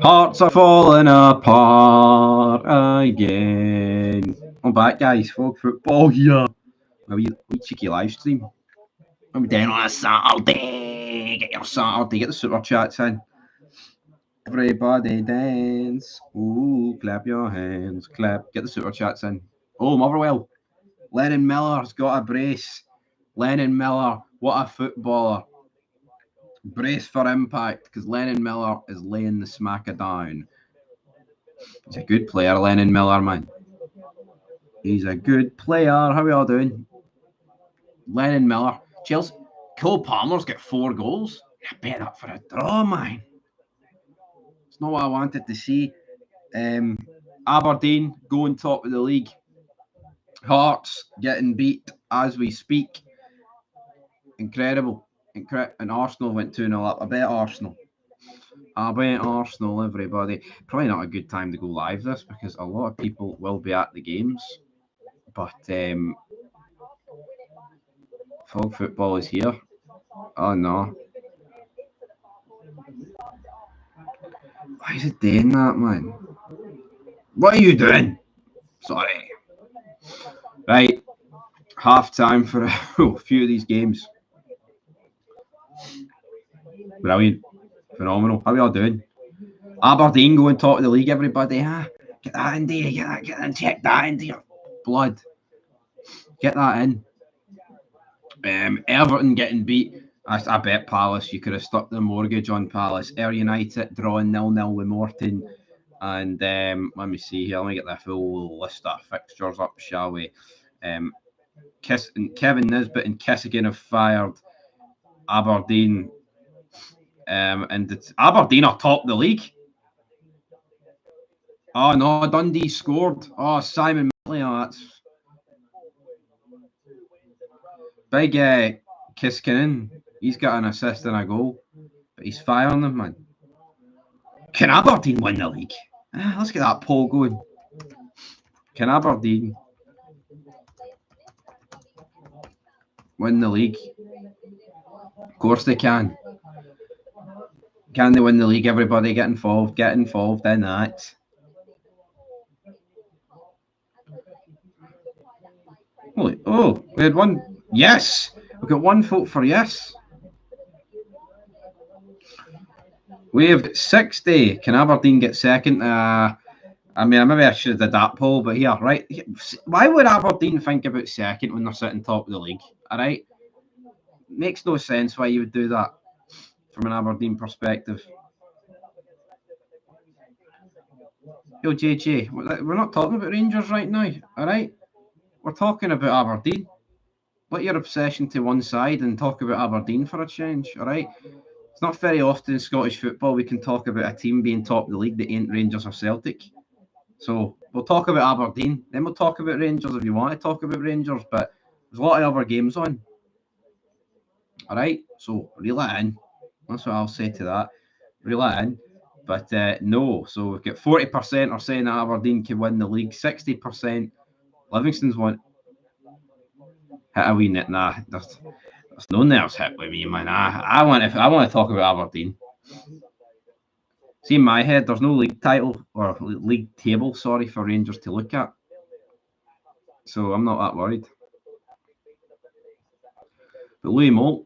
Hearts are falling apart again. I'm back, guys. Folk football here. A wee cheeky live stream. What are we doing on a Saturday? Get your Saturday. Get the super chats in. Everybody dance. Ooh, clap your hands. Clap. Get the super chats in. Oh, Motherwell. Lennon Miller's got a brace. Lennon Miller, what a footballer. Brace for impact, because Lennon Miller is laying the smacker down. He's a good player, Lennon Miller, man. He's a good player. How are we all doing? Lennon Miller. Chelsea. Cole Palmer's got 4 goals. I bet up for a draw, man. It's not what I wanted to see. Aberdeen going top of the league. Hearts getting beat as we speak. Incredible. And Arsenal went 2-0 up. I bet Arsenal. Everybody. Probably not a good time to go live this because a lot of people will be at the games. But Fog Football is here. Oh no. Why is it doing that, man? What are you doing? Sorry. Right. Half time for a few of these games. Brilliant. Phenomenal. How are we all doing? Aberdeen going top of the league, everybody. Get that in there. Get that, check that into your blood. Get that in. Everton getting beat. I bet Palace. You could have stuck the mortgage on Palace. Ayr United drawing 0-0 with Morton. And let me see here. Let me get the full list of fixtures up, shall we? Kevin Nisbet and Kissigan have fired Aberdeen. And Aberdeen are top of the league. Oh no, Dundee scored. Oh, Simon Milley. Oh, that's big. Kissigan. He's got an assist and a goal, but he's firing them, man. Can Aberdeen win the league? Let's get that poll going. Can Aberdeen win the league? Of course they can. Can they win the league? Everybody get involved. Get involved in that. Holy, oh, we had one. Yes! We've got one vote for yes. We have 60. Can Aberdeen get second? I mean, maybe I should have did that poll, but here, right? Why would Aberdeen think about second when they're sitting top of the league? All right? Makes no sense why you would do that from an Aberdeen perspective. Yo, JJ, we're not talking about Rangers right now, all right? We're talking about Aberdeen. Put your obsession to one side and talk about Aberdeen for a change, all right? It's not very often in Scottish football we can talk about a team being top of the league that ain't Rangers or Celtic. So we'll talk about Aberdeen, then we'll talk about Rangers if you want to talk about Rangers, but there's a lot of other games on. All right, so reel it in. That's what I'll say to that. Reel it in. But no, so we've got 40% are saying that Aberdeen can win the league, 60% Livingston's won. Hit a wee net. Nah, there's no nerves hit with me, man. I want to talk about Aberdeen. See, in my head, there's no league title or league table, sorry, for Rangers to look at. So I'm not that worried. But Louis Moult,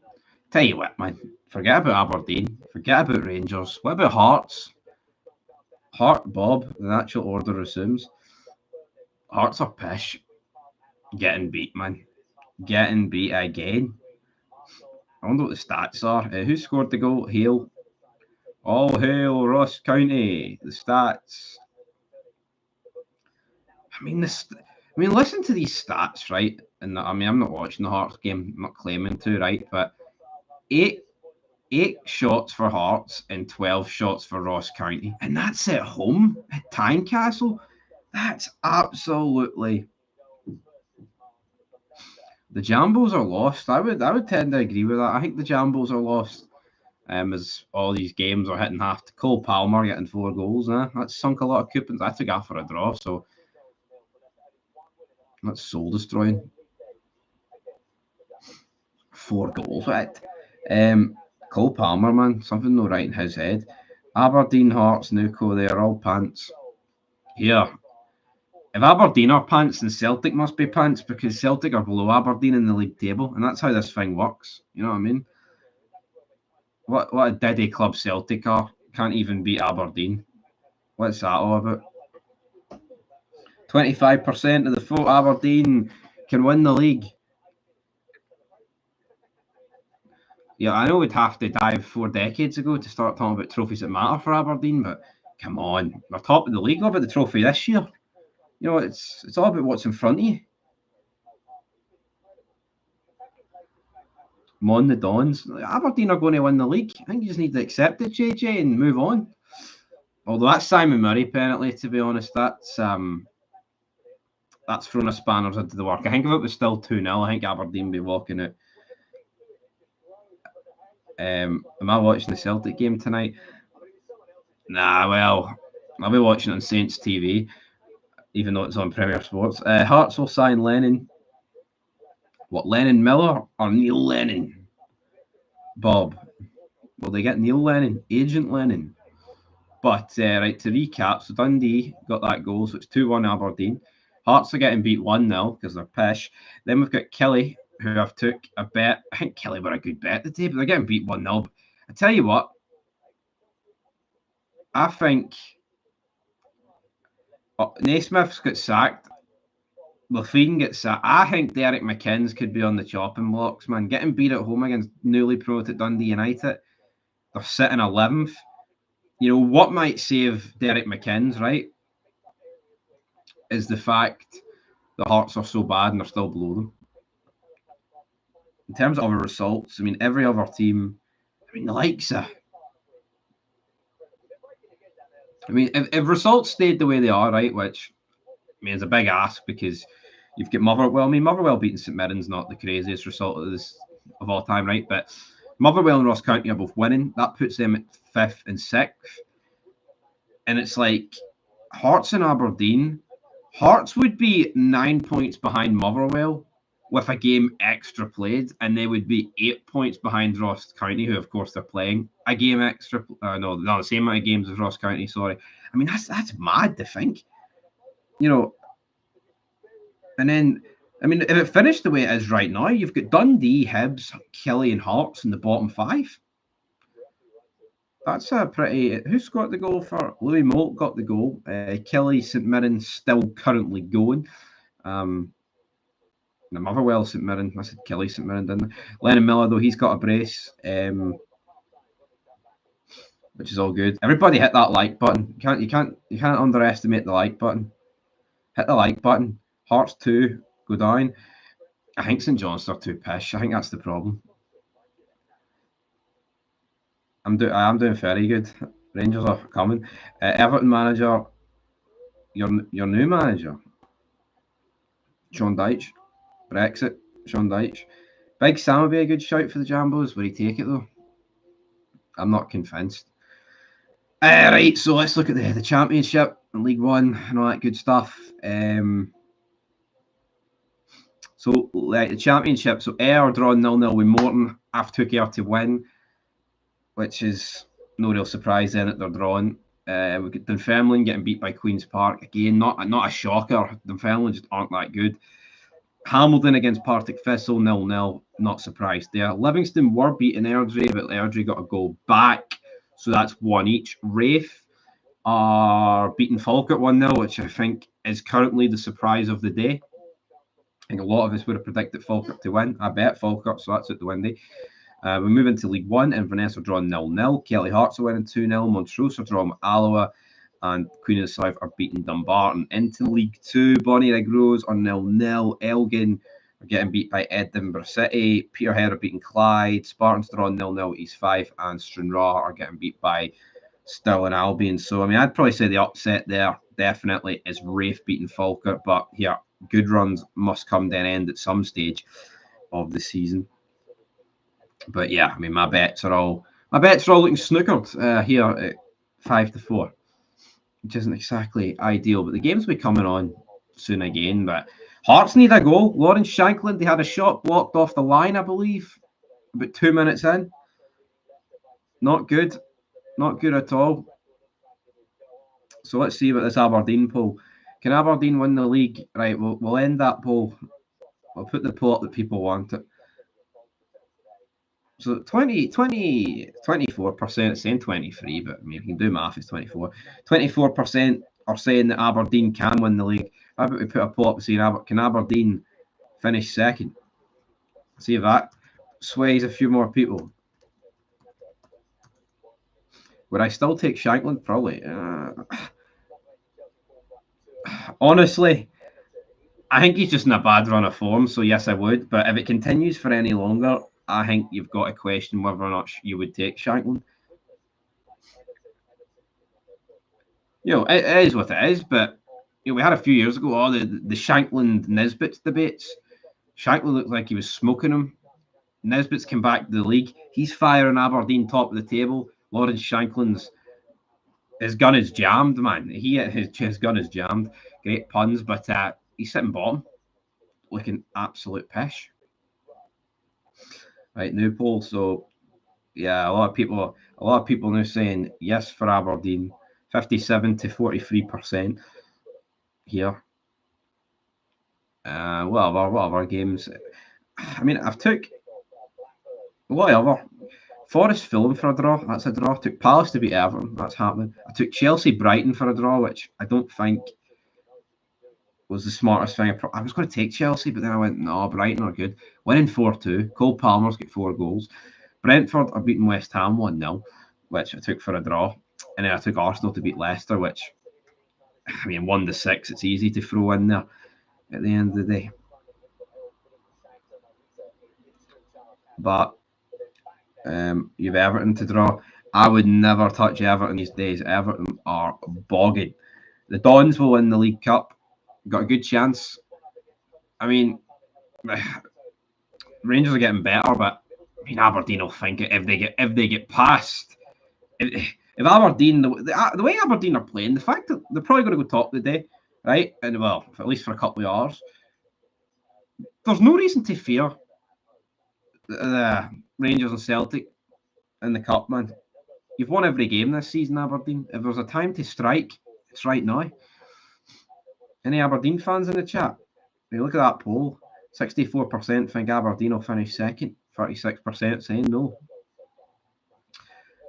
tell you what, man, forget about Aberdeen, forget about Rangers. What about Hearts? Heart Bob, the natural order assumes. Hearts are pish. Getting beat, man. Getting beat again. I wonder what the stats are. Who scored the goal? Hale. All hail Ross County. The stats. I mean, listen to these stats, right? And I mean, I'm not watching the Hearts game. I'm not claiming to, right? But eight shots for Hearts and 12 shots for Ross County, and that's at home at Tynecastle. That's absolutely. The Jambos are lost. I would tend to agree with that. I think the Jambos are lost. As all these games are hitting half. Cole Palmer getting 4 goals. That's sunk a lot of coupons. I took that for a draw, so that's soul destroying. 4 goals, right? Cole Palmer, man, something no right in his head. Aberdeen, Hearts, Nuco, they are all pants. Here. If Aberdeen are pants, then Celtic must be pants because Celtic are below Aberdeen in the league table, and that's how this thing works. You know what I mean? What a diddy club Celtic are. Can't even beat Aberdeen. What's that all about? 25% of the vote, Aberdeen can win the league. Yeah, I know we'd have to dive 4 decades ago to start talking about trophies that matter for Aberdeen, but come on, we're top of the league. What about the trophy this year? You know, it's all about what's in front of you. Mon the Dons. Aberdeen are going to win the league. I think you just need to accept it, JJ, and move on. Although that's Simon Murray penalty, to be honest, that's thrown a spanners into the work. I think if it was still 2-0, I think Aberdeen would be walking out. Am I watching the Celtic game tonight? Nah, well, I'll be watching it on Saints TV, even though it's on Premier Sports. Hearts will sign Lennon. What, Lennon Miller or Neil Lennon? Bob. Will they get Neil Lennon? Agent Lennon. But, right, to recap, so Dundee got that goal, so it's 2-1 Aberdeen. Hearts are getting beat 1-0 because they're pish. Then we've got Kelly, who I've took a bet. I think Kelly were a good bet today, but they're getting beat 1-0. I tell you what, I think Naismith's got sacked. Lafine gets sacked. I think Derek McInnes could be on the chopping blocks, man. Getting beat at home against newly promoted Dundee United. They're sitting 11th. You know, what might save Derek McInnes, right, is the fact the Hearts are so bad and they're still below them. In terms of other results, I mean, every other team, I mean, the likes of, I mean, if results stayed the way they are, right, which, I mean, it's a big ask because you've got Motherwell. I mean, Motherwell beating St Mirren's not the craziest result of all time, right? But Motherwell and Ross County are both winning. That puts them at 5th and 6th. And it's like Hearts and Aberdeen. Hearts would be 9 points behind Motherwell with a game extra played, and they would be 8 points behind Ross County, who, of course, they're playing a game extra. No, the same amount of games as Ross County, sorry. I mean, that's mad to think. You know, and then, I mean, if it finished the way it is right now, you've got Dundee, Hibs, Kelly, and Hearts in the bottom 5. That's a pretty. Who's got the goal for? Louis Moult got the goal. Kelly, St Mirren still currently going. The Motherwell, St Mirren. I said Kelly, St Mirren, didn't I? Lennon Miller, though, he's got a brace, which is all good. Everybody hit that like button. You can't underestimate the like button. Hit the like button. Hearts 2 go down. I think St John's are too pish. I think that's the problem. I am doing very good. Rangers are coming. Everton manager, your new manager, Sean Dyche. Brexit, Sean Dyche. Big Sam would be a good shout for the Jambos. Would he take it though? I'm not convinced. Right, so let's look at the Championship and League One and all that good stuff. So the Championship, so Ayr drawn 0-0 with Morton. I've took Ayr to win, which is no real surprise then that they're drawn. We've got Dunfermline getting beat by Queen's Park. Again, not a shocker. Dunfermline just aren't that good. Hamilton against Partick Thistle 0-0. Not surprised there. Livingston were beating Airdrie, but Airdrie got a goal back. So that's 1 each. Raith are beating Falkirk 1-0, which I think is currently the surprise of the day. I think a lot of us would have predicted Falkirk to win. I bet Falkirk, so that's at the windy. We move into League One. Inverness are drawn 0-0. Kelly Hearts are winning 2-0. Montrose are drawn with Alloa. And Queen of the South are beating Dumbarton. Into League Two, Bonnyrigg Rose are 0-0. Elgin are getting beat by Edinburgh City. Peterhead are beating Clyde. Spartans drawn 0-0 East Fife. And Stranraer are getting beat by Stirling Albion. So, I mean, I'd probably say the upset there definitely is Raith beating Falkirk. But here, good runs must come to an end at some stage of the season. But yeah, I mean, my bets are all looking snookered here at 5-4. Which isn't exactly ideal, but the games will be coming on soon again. But Hearts need a goal. Lawrence Shankland, they had a shot blocked off the line, I believe, about 2 minutes in. Not good. Not good at all. So let's see about this Aberdeen poll. Can Aberdeen win the league? Right, we'll end that poll. I'll put the poll up that people want it. So 24% saying 23, but I mean, if you can do math, it's 24. 24% are saying that Aberdeen can win the league. How about we put a poll up saying, can Aberdeen finish second? See if that sways a few more people. Would I still take Shankland? Probably. Honestly, I think he's just in a bad run of form, so yes, I would. But if it continues for any longer, I think you've got to question whether or not you would take Shankland. You know, it is what it is, but you know, we had a few years ago the Shankland Nisbets debates. Shankland looked like he was smoking him. Nisbets came back to the league. He's firing Aberdeen top of the table. Lawrence Shankland's his gun is jammed, man. His gun is jammed. Great puns, but he's sitting bottom, looking absolute pish. Right, new poll. So yeah, a lot of people now saying yes for Aberdeen. 57 to 43% here. Whatever games. I mean, I've took whatever. Forest Fulham for a draw. That's a draw. I took Palace to beat Everton. That's happening. I took Chelsea Brighton for a draw, which I don't think was the smartest thing. I was going to take Chelsea, but then I went, no, Brighton are good. Winning 4-2. Cole Palmer's got 4 goals. Brentford are beating West Ham 1-0, which I took for a draw. And then I took Arsenal to beat Leicester, which, I mean, 1-6, it's easy to throw in there at the end of the day. But you've Everton to draw. I would never touch Everton these days. Everton are bogging. The Dons will win the League Cup. Got a good chance. I mean, Rangers are getting better, but I mean, Aberdeen will think it if they get past. If Aberdeen, the way Aberdeen are playing, the fact that they're probably going to go top of the day, right? And well, at least for a couple of hours, there's no reason to fear the Rangers and Celtic in the cup, man. You've won every game this season, Aberdeen. If there's a time to strike, it's right now. Any Aberdeen fans in the chat? You look at that poll. 64% think Aberdeen will finish second. 36% saying no.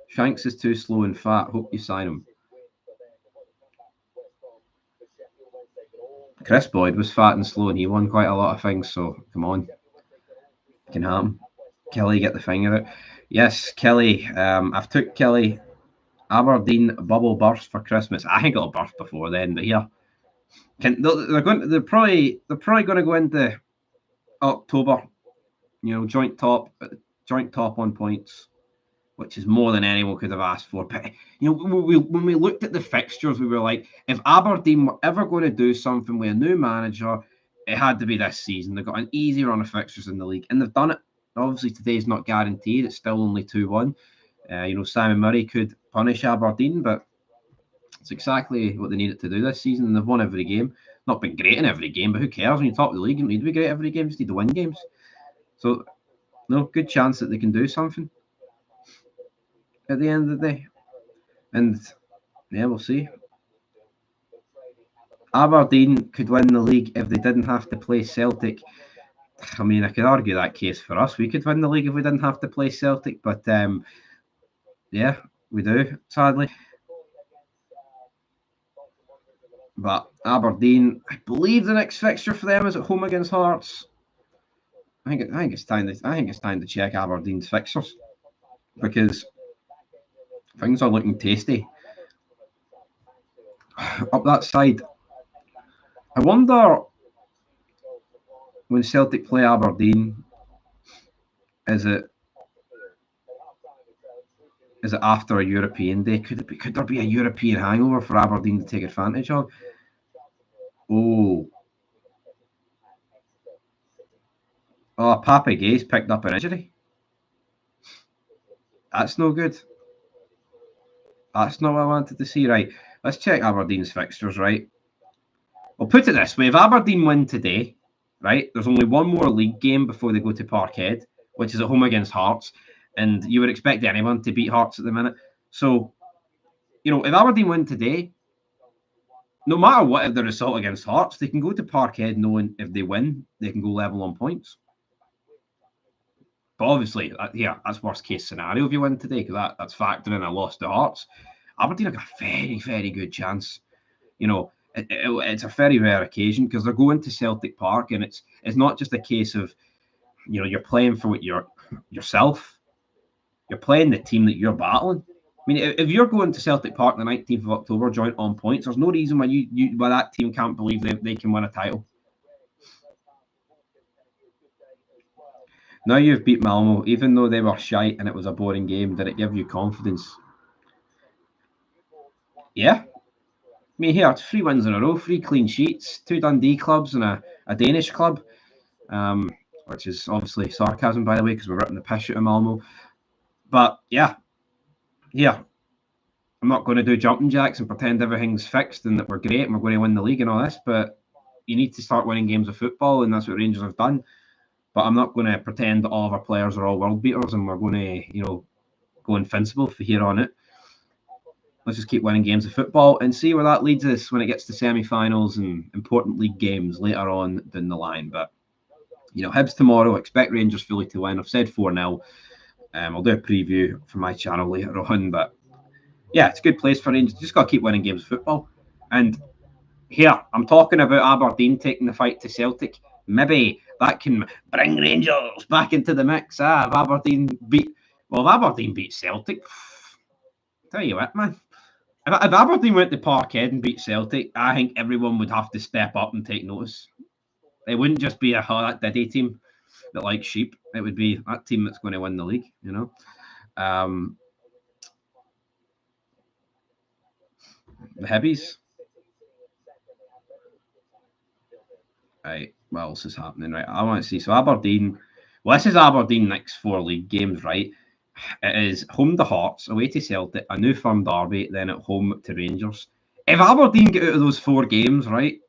Shanks is too slow and fat. Hope you sign him. Chris Boyd was fat and slow and he won quite a lot of things, so come on. It can happen. Kelly, get the finger out. Yes, Kelly. I've took Kelly. Aberdeen bubble burst for Christmas. I think it'll burst before then, but yeah. They're probably going to go into October, you know, joint top on points, which is more than anyone could have asked for. But you know, when we looked at the fixtures, we were like, if Aberdeen were ever going to do something with a new manager, it had to be this season. They've got an easy run of fixtures in the league, and they've done it. Obviously, today's not guaranteed. It's still only 2-1. You know, Simon Murray could punish Aberdeen, but it's exactly what they needed to do this season, and they've won every game. Not been great in every game, but who cares when you top the league? You need to be great every game, you just need to win games. So, no, good chance that they can do something at the end of the day. And, yeah, we'll see. Aberdeen could win the league if they didn't have to play Celtic. I mean, I could argue that case for us. We could win the league if we didn't have to play Celtic, but, yeah, we do, sadly. But Aberdeen, I believe the next fixture for them is at home against Hearts. I think it's time to check Aberdeen's fixtures because things are looking tasty up that side. I wonder when Celtic play Aberdeen, is it after a European day? Could there be a European hangover for Aberdeen to take advantage of? Oh, Pape Gay's picked up an injury. That's no good. That's not what I wanted to see. Right, let's check Aberdeen's fixtures, right? I'll put it this way. If Aberdeen win today, right, there's only one more league game before they go to Parkhead, which is at home against Hearts. And you would expect anyone to beat Hearts at the minute. So if Aberdeen win today, no matter what the result against Hearts, they can go to Parkhead knowing if they win, they can go level on points. But obviously, that's worst case scenario if you win today, because that's factoring in a loss to Hearts. Aberdeen have got a very, very good chance. It's a very rare occasion because they're going to Celtic Park, and it's not just a case of, you're playing for what yourself. You're playing the team that you're battling. I mean, if you're going to Celtic Park the 19th of October, joint on points, there's no reason why why that team can't believe they can win a title. Now you've beat Malmo, even though they were shite and it was a boring game, did it give you confidence? Yeah. I mean, here, it's 3 wins in a row, 3 clean sheets, 2 Dundee clubs and a Danish club, which is obviously sarcasm, by the way, because we're ripping the piss out of Malmo. But, yeah, I'm not going to do jumping jacks and pretend everything's fixed and that we're great and we're going to win the league and all this, but you need to start winning games of football, and that's what Rangers have done. But I'm not going to pretend that all of our players are all world beaters and we're going to, go invincible for here on it. Let's just keep winning games of football and see where that leads us when it gets to semi-finals and important league games later on down the line. But, Hibs tomorrow, expect Rangers fully to win. I've said 4-0. I'll do a preview for my channel later on. But, yeah, it's a good place for Rangers. Just got to keep winning games of football. And here, I'm talking about Aberdeen taking the fight to Celtic. Maybe that can bring Rangers back into the mix. If Aberdeen beat Celtic, tell you what, man. If Aberdeen went to Parkhead and beat Celtic, I think everyone would have to step up and take notice. It wouldn't just be that Diddy team that likes sheep. It would be that team that's going to win the league, The Hibbies. Right, what else is happening? Right, I want to see. So Aberdeen, this is Aberdeen next 4 league games, right? It is home to Hearts, away to Celtic, a New Firm derby, then at home to Rangers. If Aberdeen get out of those 4 games, right,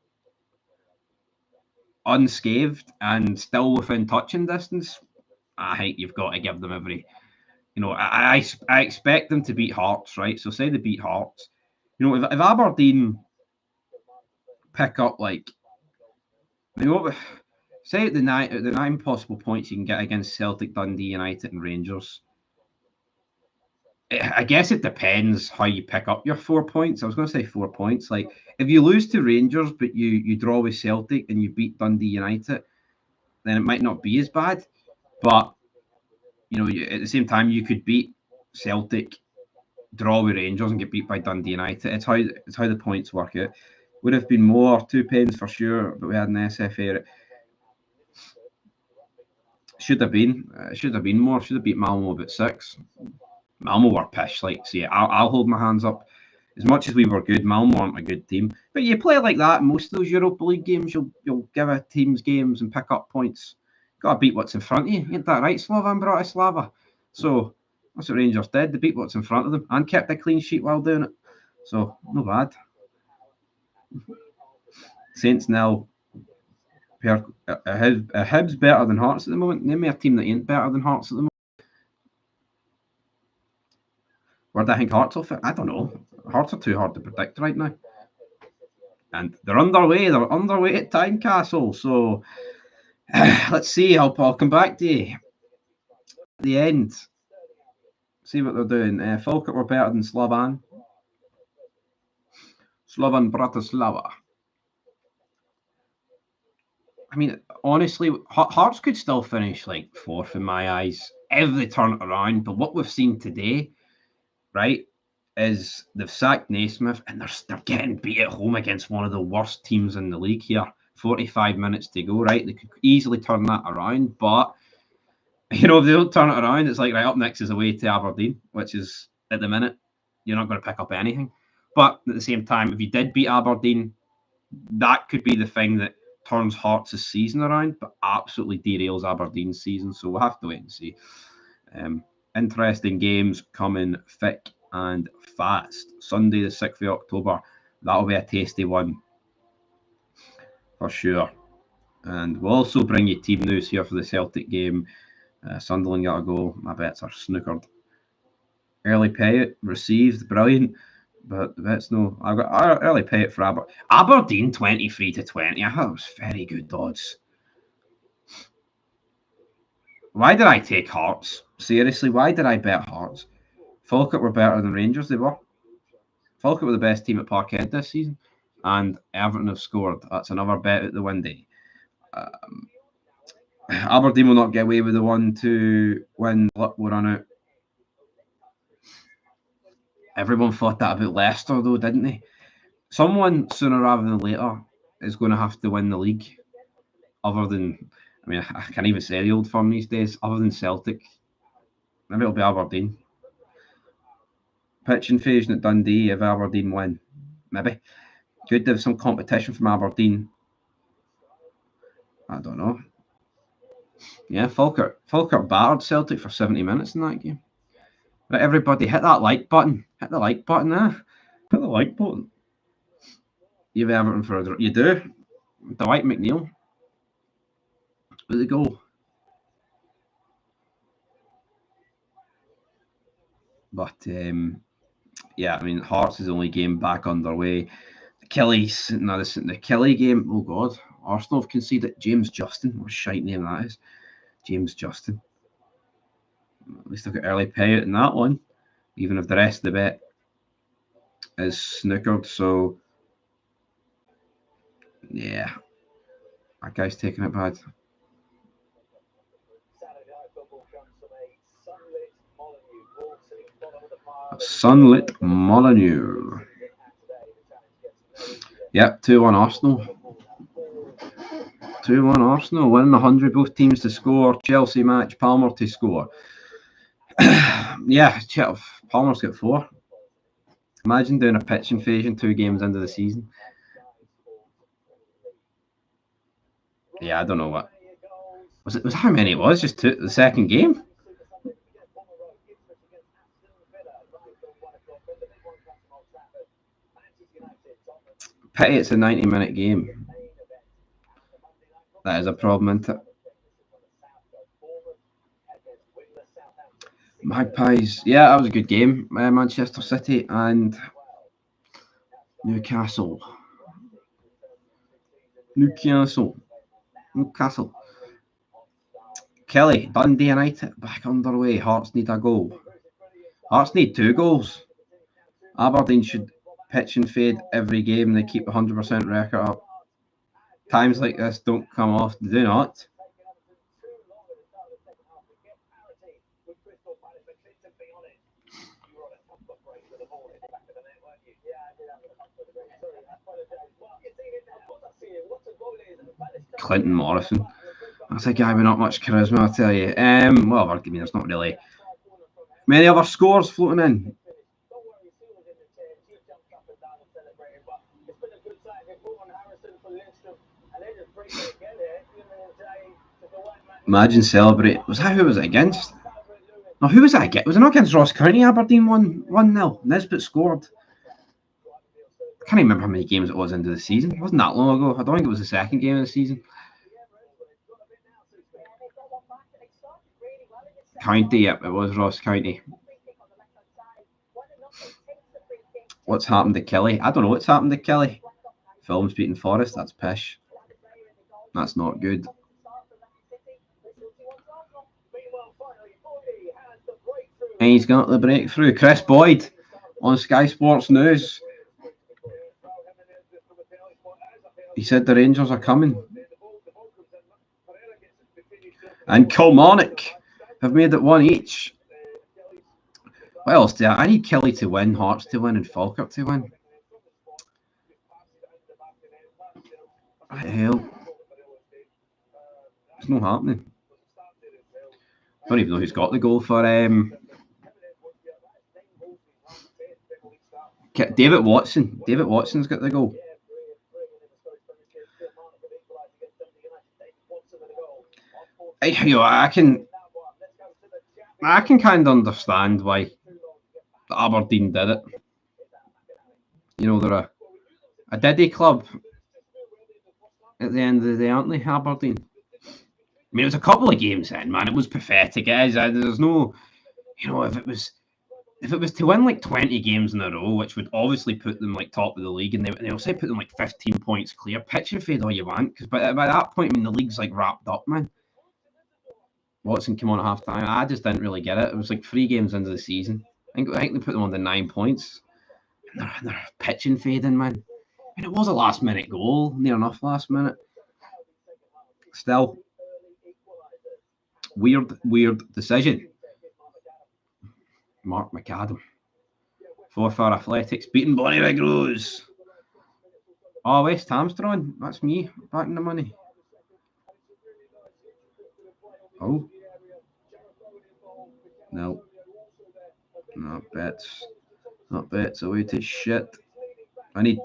unscathed and still within touching distance, I think you've got to give them every. I expect them to beat Hearts, right? So say they beat Hearts. If Aberdeen pick up say the 9 possible points you can get against Celtic, Dundee United, and Rangers. I guess it depends how you pick up your 4 points. I was going to say 4 points. Like, if you lose to Rangers, but you draw with Celtic and you beat Dundee United, then it might not be as bad. But, at the same time, you could beat Celtic, draw with Rangers, and get beat by Dundee United. It's how the points work out. Would have been more, 2 pens for sure, but we had an SFA. Should have been more. Should have beat Malmo about 6. Malmo were pish. I'll hold my hands up. As much as we were good, Malmo aren't a good team. But you play like that in most of those Europa League games, you'll give a teams games and pick up points. Got to beat what's in front of you. Ain't that right, Slovan Bratislava? So that's what Rangers did. They beat what's in front of them and kept a clean sheet while doing it. So no bad. Saints now. Hibs better than Hearts at the moment. Name me a team that ain't better than Hearts at the moment. Where do I think Hearts will fit? I don't know. Hearts are too hard to predict right now. And they're underway. They're underway at Tynecastle. So let's see. I'll come back to you at the end. See what they're doing. Falkirk were better than Slovan Bratislava. I mean, honestly, Hearts could still finish 4th in my eyes if they turn it around. But what we've seen today, right, is they've sacked Naismith and they're getting beat at home against one of the worst teams in the league here. 45 minutes to go, right? They could easily turn that around, but if they don't turn it around, it's right up next is away to Aberdeen, which is at the minute you're not going to pick up anything. But at the same time, if you did beat Aberdeen, that could be the thing that turns Hearts' season around, but absolutely derails Aberdeen's season. So we'll have to wait and see. Interesting games coming thick and fast. Sunday, the 6th of October. That'll be a tasty one for sure. And we'll also bring you team news here for the Celtic game. Sunderland got a goal. My bets are snookered. Early payout received. Brilliant. But that's no. I really pay it for Aberdeen 23-20. I thought it was very good odds. Why did I take Hearts? Seriously, why did I bet Hearts? Falkirk were better than Rangers. They were. Falkirk were the best team at Parkhead this season, and Everton have scored. That's another bet at the windy. Aberdeen will not get away with the 1-2 win. Luck will run out. Everyone thought that about Leicester, though, didn't they? Someone sooner rather than later is going to have to win the league. Other than, I mean, I can't even say the old firm these days. Other than Celtic, maybe it'll be Aberdeen. Pitch invasion at Dundee if Aberdeen win. Maybe. Good to have some competition from Aberdeen. I don't know. Yeah, Falkirk battered Celtic for 70 minutes in that game. Right, everybody, hit that like button. Hit the like button, Hit the like button. You've Everton for a... You do? Dwight McNeil. With the goal. But, yeah, I mean, Hearts is the only game back underway. The Kelly game, oh God. Arsenal have conceded. James Justin, what a shite name that is. James Justin. At least I've got early payout in that one, even if the rest of the bet is snookered. So, yeah, that guy's taking it bad. Sunlit Molyneux. Yep, 2-1 Arsenal. 2-1 Arsenal, winning 100, both teams to score. Chelsea match, Palmer to score. Yeah, Palmer's got 4. Imagine doing a pitch invasion 2 games into the season. Yeah, I don't know what. Was how many it was? Just the second game? Pity it's a 90-minute game. That is a problem, isn't it? Magpies. Yeah, that was a good game. Manchester City and Newcastle. Kelly, Dundee United back underway. Hearts need a goal. Hearts need 2 goals. Aberdeen should pitch and fade every game. They keep 100% record up. Times like this don't come off. They do not. Clinton Morrison. That's a guy with not much charisma, I tell you. Well, I mean, there's not really many other scores floating in. Imagine celebrate. Who was it against? No, who was that against? Was it not against Ross County? Aberdeen 1-0. Nisbet scored. I can't remember how many games it was into the season. It wasn't that long ago. I don't think it was the second game of the season. County, yep, it was Ross County. What's happened to Kelly? I don't know what's happened to Kelly. Films beating Forest, that's pish. That's not good. And he's got the breakthrough. Chris Boyd on Sky Sports News. He said the Rangers are coming. And Kilmarnock have made it 1 each. What else do I need? Kelly to win, Hearts to win, and Falkirk to win. What the hell? It's not happening. I don't even know who's got the goal for David Watson. David Watson's got the goal. I can kind of understand why Aberdeen did it. You know, they're a Diddy club at the end of the day, aren't they, Aberdeen? I mean, it was a couple of games in, man. It was pathetic. There's no, if it was if it was to win like 20 games in a row, which would obviously put them like top of the league, and they'll say put them like 15 points clear, pitch and fade all you want, because by that point, I mean, the league's like wrapped up, man. Watson came on at half time. I just didn't really get it. It was like 3 games into the season. I think they put them on the 9 points. And they're pitching fading, man. And it was a last minute goal, near enough last minute. Still, weird decision. Mark McAdam. 4-4 Athletics beating Bonnyrigg Rose. Oh, West Ham's drawn. That's me back in the money. Oh. No. Not bets. Not bets away to shit. I need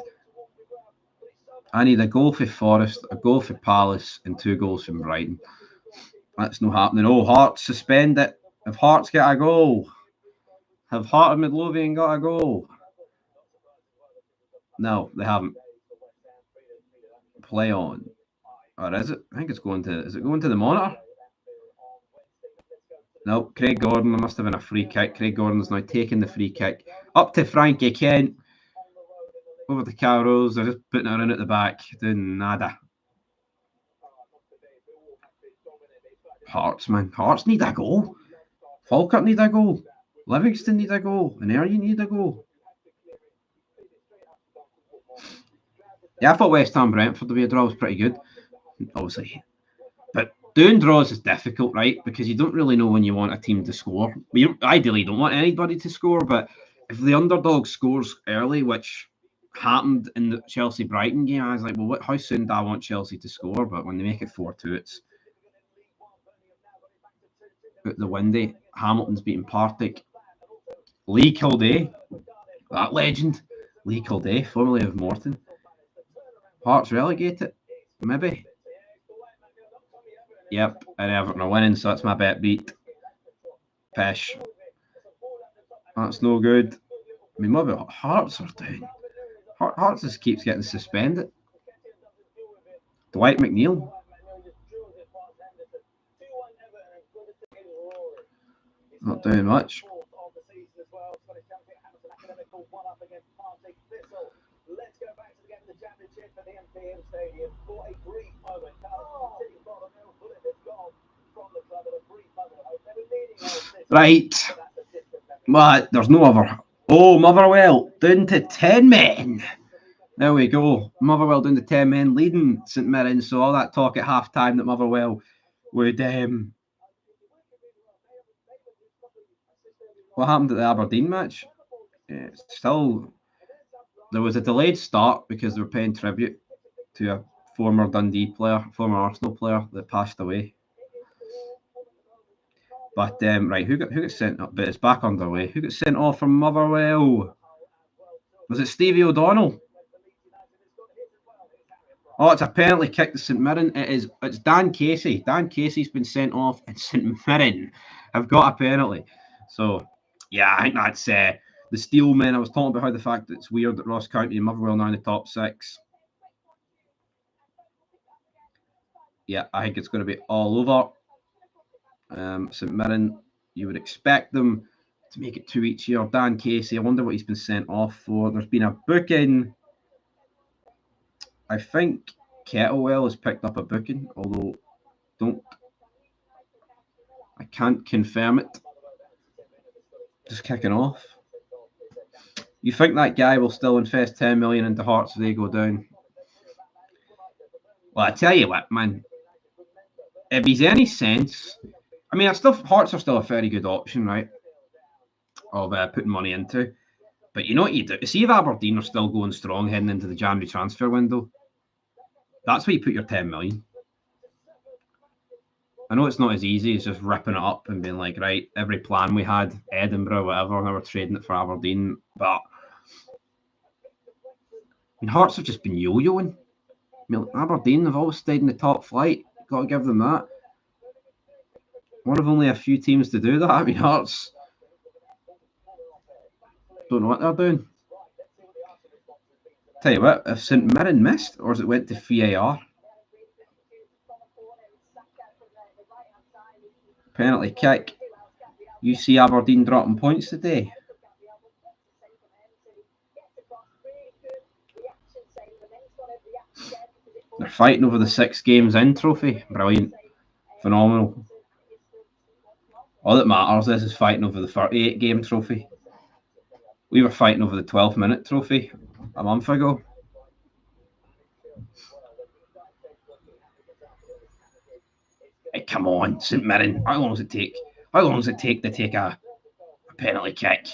a goal for Forest, a goal for Palace, and 2 goals from Brighton. That's not happening. Oh, Hearts suspend it. If Hearts get a goal. Have Heart of Midlothian got a goal? No, they haven't. Play on. Or is it? I think it's going to... Is it going to the monitor? No, Craig Gordon. There must have been a free kick. Craig Gordon's now taking the free kick. Up to Frankie Kent. Over to Cal Rose. They're just putting her in at the back. Doing nada. Hearts, man. Hearts need a goal. Falkirk need a goal. Livingston need a goal. And Ayr need a goal. Yeah, I thought West Ham Brentford to be a draw was pretty good. Obviously. But doing draws is difficult, right? Because you don't really know when you want a team to score. You ideally don't want anybody to score, but if the underdog scores early, which happened in the Chelsea-Brighton game, I was like, well, how soon do I want Chelsea to score? But when they make it 4-2, it's out the windy. Hamilton's beating Partick. Lee Kildare, that legend. Lee Kildare, formerly of Morton. Hearts relegated, maybe. Yep, and Everton are winning, so that's my bet beat. Pish. That's no good. I mean, what about Hearts are doing? Hearts just keeps getting suspended. Dwight McNeil. Not doing much. Right. But there's no other. Oh, Motherwell down to 10 men. There we go. Motherwell down to 10 men, leading St Mirren. So all that talk at half time that Motherwell would. What happened at the Aberdeen match? Still, there was a delayed start because they were paying tribute to a former Dundee player, former Arsenal player that passed away. But right, who got sent up? But it's back underway. Who got sent off from Motherwell? Was it Stevie O'Donnell? Oh, it's a penalty kick to St Mirren. It's Dan Casey. Dan Casey's been sent off, and St Mirren have got a penalty. So yeah, I think that's the Steelmen. I was talking about how the fact that it's weird that Ross County and Motherwell now in the top 6. Yeah, I think it's going to be all over. St Mirren, you would expect them to make it 2 each year. Dan Casey, I wonder what he's been sent off for. There's been a booking. I think Kettlewell has picked up a booking, although I can't confirm it. Just kicking off. You think that guy will still invest 10 million into Hearts if they go down? Well, I tell you what, man. If he's any sense, I mean, Hearts are still a very good option, right? Of putting money into. But you know what you do? See if Aberdeen are still going strong heading into the January transfer window. That's where you put your 10 million. I know it's not as easy as just ripping it up and being like, right, every plan we had, Edinburgh, whatever, now we're trading it for Aberdeen. But I mean, Hearts have just been yo-yoing. I mean, Aberdeen have always stayed in the top flight. Got to give them that. One of only a few teams to do that. I mean, Hearts don't know what they're doing. Tell you what, if St Mirren missed, or has it went to VAR? Penalty kick. You see Aberdeen dropping points today. fighting over the 6 games in trophy. Brilliant. Phenomenal. All that matters is fighting over the 38 game trophy. We were fighting over the 12-minute trophy a month ago. Hey, come on, St Mirren. How long does it take? How long does it take to take a penalty kick?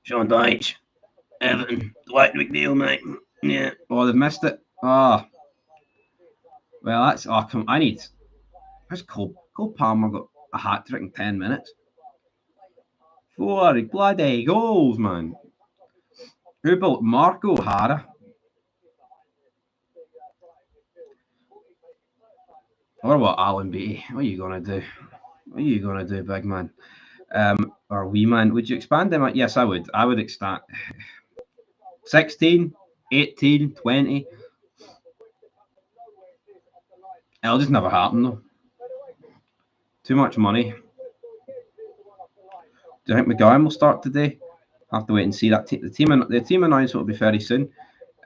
Sean Dyche, Everton, Dwight McNeil, mate. Yeah. Oh, they've missed it. Ah. Oh. Well, that's. Oh, come. I need. Where's Cole Palmer got a hat trick in 10 minutes? 4 bloody goals, man. Who built Marco O'Hara? Or what, Alan Beattie? What are you gonna do? What are you gonna do, big man? Or wee man? Would you expand them? Yes, I would. I would expand 16, 18, 20. It'll just never happen though. Too much money. Do you think McGowan will start today? Have to wait and see. That the team announcement will be very soon.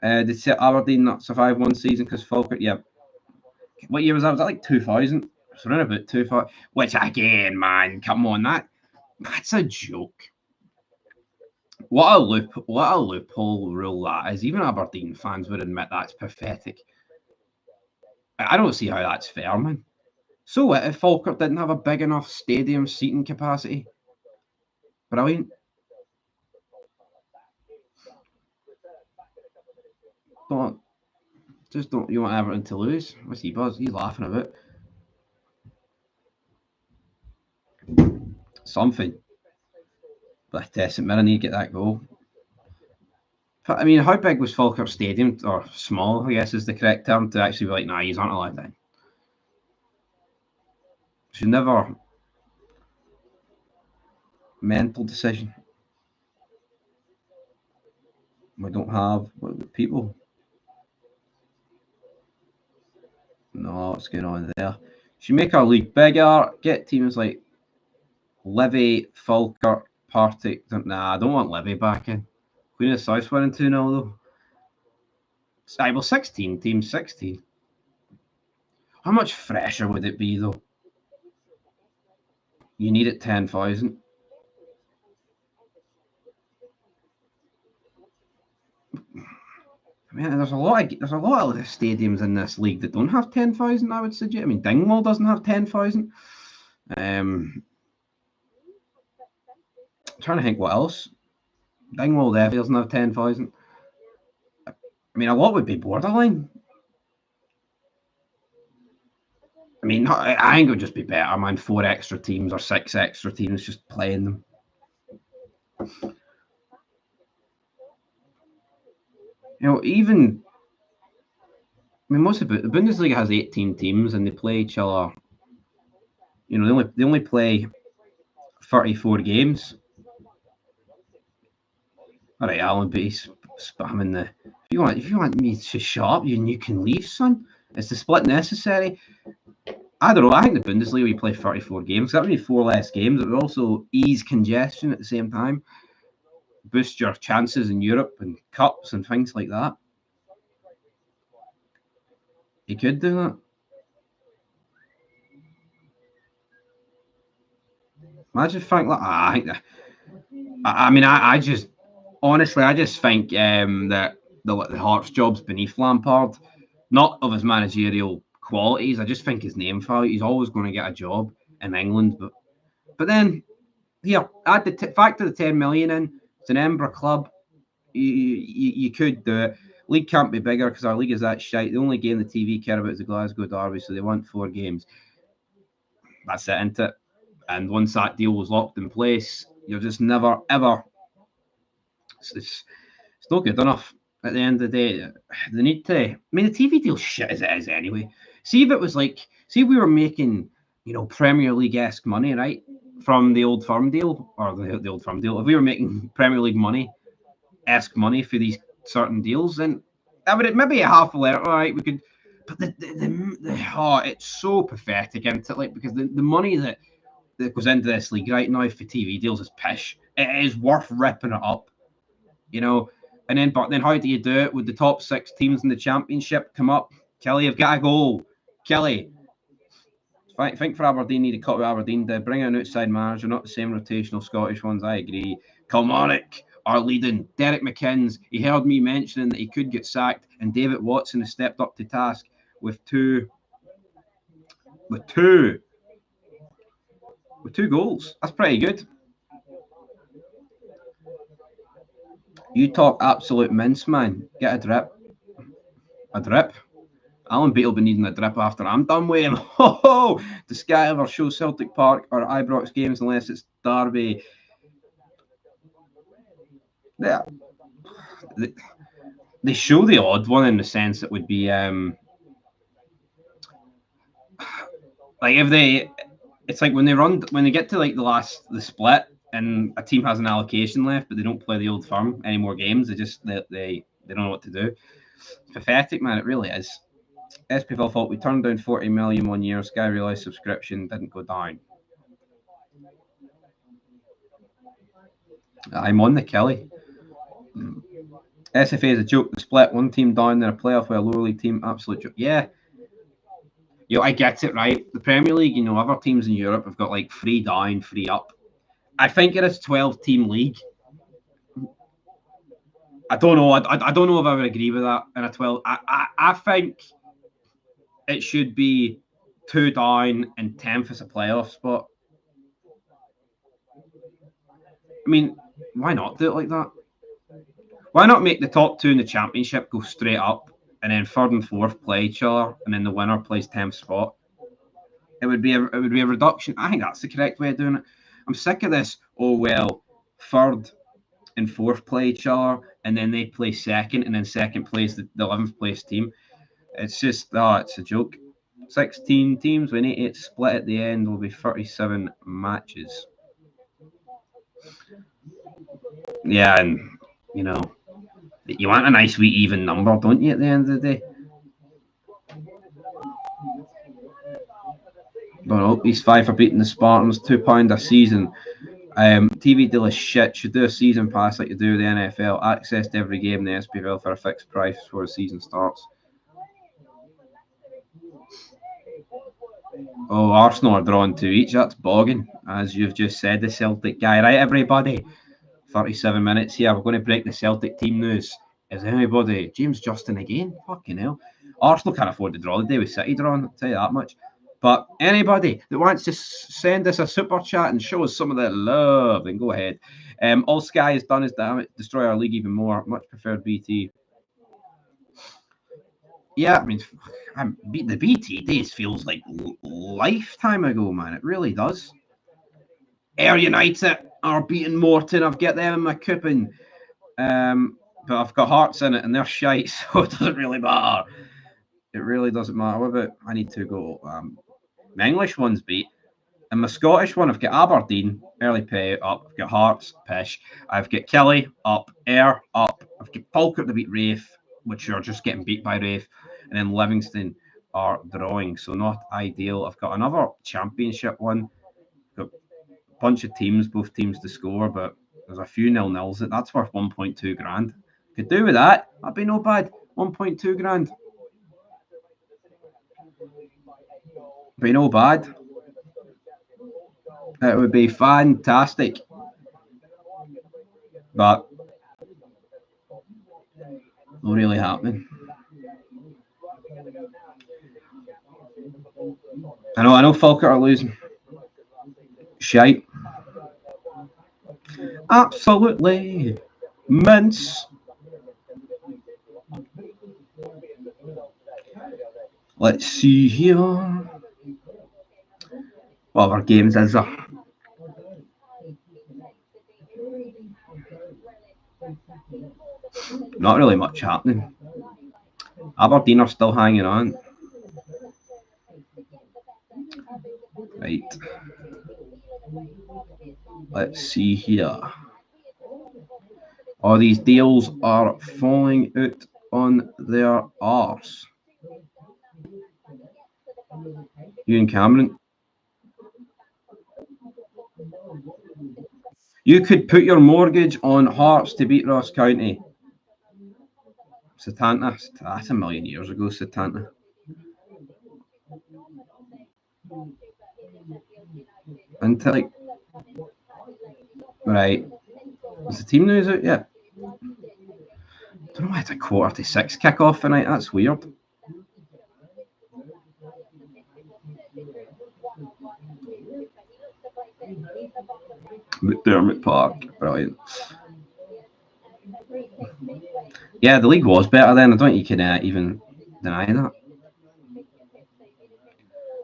Did Aberdeen not survive one season because Falkirk? Yeah. What year was that? Was that like 2000? It's around about 2000. Which again, man, come on, that's a joke. What a loophole rule that is. Even Aberdeen fans would admit that's pathetic. I don't see how that's fair, man. So what if Falkirk didn't have a big enough stadium seating capacity? Brilliant. Don't you want Everton to lose? What's he buzz? He's laughing about something. But St Mirren need to get that goal. But, I mean, how big was Falkirk Stadium? Or small, I guess is the correct term, to actually be like, nah, he's aren't allowed in. Should never mental decision. We don't have people. No, what's going on there? Should make our league bigger. Get teams like Livy, Falkirk, Partick. Nah, I don't want Livy back in. Queen of the South winning 2-0 though. Well, 16 teams, 16. How much fresher would it be though? You need it 10,000. I mean, there's a lot of stadiums in this league that don't have 10,000. I would suggest. I mean, Dingwall doesn't have 10,000. I'm trying to think what else. Dingwall definitely doesn't have 10,000. I mean, a lot would be borderline. I mean, I think it would just be better, man. 4 extra teams or 6 extra teams just playing them. You know, even I mean, most of it, the Bundesliga has 18 teams and they play each other. You know, they only play 34 games. All right, Alan, but he's spamming the. If you want me to shut up, you can leave, son. Is the split necessary? I don't know. I think the Bundesliga we play 34 games. That would be 4 less games. It would also ease congestion at the same time, boost your chances in Europe and cups and things like that. You could do that. Imagine think like I think that. I mean, I just honestly, I just think that the Hearts job's beneath Lampard, not of his managerial qualities. I just think his name value. He's always going to get a job in England, but then here add the factor the 10 million in. It's an Edinburgh club. You could do it. League can't be bigger because our league is that shite. The only game the TV care about is the Glasgow Derby, so they want 4 games. That's it, isn't it? And once that deal was locked in place, you're just never ever. It's not good enough. At the end of the day, they need to. I mean, the TV deal's shit as it is anyway. See if it was like, see if we were making, Premier League-esque money, right, from the Old Firm deal or the Old Firm deal. If we were making Premier League money-esque money for these certain deals, then that would maybe a half a letter. All right, we could. But it's so pathetic, isn't it? Like, because the money that goes into this league right now for TV deals is pish. It is worth ripping it up, and then how do you do it? Would the top 6 teams in the championship come up Kelly, you've got a goal. Kelly. I think for Aberdeen, need to cut with Aberdeen. To bring an outside manager, not the same rotational Scottish ones. I agree. Kilmarnock are leading. Derek McInnes, he heard me mentioning that he could get sacked, and David Watson has stepped up to task with two goals. That's pretty good. You talk absolute mince, man. Get a drip. A drip. Alan Beat will be needing a drip after I'm done with him. The Sky ever show Celtic Park or Ibrox games unless it's Derby. Yeah. They show the odd one in the sense it would be like if they, it's like when they get to like the split and a team has an allocation left but they don't play the Old Firm any more games. They don't know what to do. It's pathetic, man. It really is. SPFL thought we turned down 40 million 1 year. Sky realised subscription didn't go down. I'm on the Kelly. SFA is a joke. The split, one team down, then a playoff with a lower league team. Absolute joke. Yeah. I get it, right? The Premier League, other teams in Europe have got like 3 down, 3 up. I think it is 12-team league. I don't know. I don't know if I would agree with that in a 12. I think it should be 2 down and 10th as a playoff spot. I mean, why not do it like that? Why not make the top 2 in the championship go straight up, and then 3rd and 4th play each other, and then the winner plays 10th spot? It would be a reduction. I think that's the correct way of doing it. I'm sick of this. Oh well, 3rd and 4th play each other, and then they play 2nd, and then 2nd plays the 11th place team. It's just it's a joke. 16 teams with 88 split at the end will be 37 matches. Yeah, and you want a nice wee even number, don't you, at the end of the day? Don't know. These 5 for beating the Spartans, £2 a season. TV deal is shit. Should do a season pass like you do with the NFL. Access to every game in the SPFL for a fixed price before the season starts. Oh, Arsenal are drawn 2 each. That's bogging, as you've just said, the Celtic guy. Right, everybody? 37 minutes here. We're going to break the Celtic team news. Is anybody? James Justin again? Fucking hell. Arsenal can't afford to draw the day with City drawing, I'll tell you that much. But anybody that wants to send us a super chat and show us some of that love, then go ahead. All Sky has done is destroy our league even more. Much preferred BT. Yeah, I mean, the BT days feels like lifetime ago, man. It really does. Ayr United are beating Morton. I've got them in my coupon. But I've got Hearts in it and they're shite, so it doesn't really matter. It really doesn't matter. What about, I need to go. My English one's beat. And my Scottish one, I've got Aberdeen, early pay up. I've got Hearts, pish. I've got Kelly up, Ayr up. I've got Falkirk to beat Raith, which are just getting beat by Raith. And then Livingston are drawing, so not ideal. I've got another championship one. Got a bunch of teams, both teams to score, but there's a few 0-0s. That's worth 1.2 grand. Could do with that. That'd be no bad. 1.2 grand. Be no bad. It would be fantastic. But not really happening. I know Falkirk are losing. Shite. Absolutely. Mince. Let's see here. What other games is there? Not really much happening. Aberdeen are still hanging on. Right. Let's see here. All these deals are falling out on their arse. You and Cameron. You could put your mortgage on Hearts to beat Ross County. Setanta. That's a million years ago, Setanta. Into like, right. Is the team news out yet? Don't know why it's a 5:45 kick-off tonight. That's weird. McDermott Park, brilliant. Yeah, the league was better then. I don't think you can even deny that.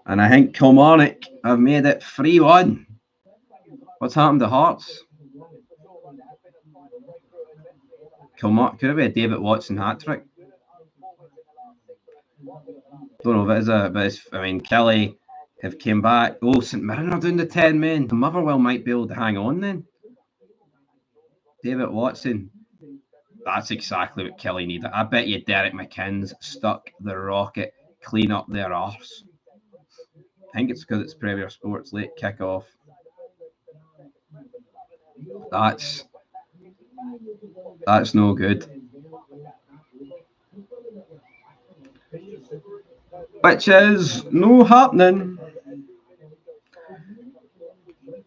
And I think Kilmarnock have made it 3-1. What's happened to Hearts? Kilmarnock could have been a David Watson hat-trick. Don't know if it is but it's, I mean, Kelly have came back. Oh, St Mirren are doing the 10 men. Motherwell might be able to hang on then. David Watson. That's exactly what Kelly needed. I bet you Derek McKinn's stuck the rocket clean up their arse. I think it's because it's Premier Sports late kick-off. That's no good. Which is no happening.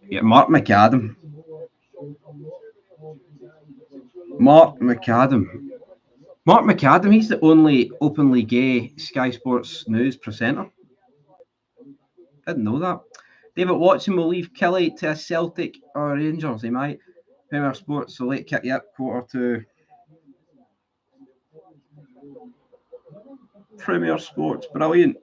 Yeah, Mark McAdam. Mark McAdam, he's the only openly gay Sky Sports News presenter. Didn't know that. David Watson will leave Kelly to a Celtic or Rangers. He might. Premier Sports, so late kick, yep, 1:45. Premier Sports, brilliant.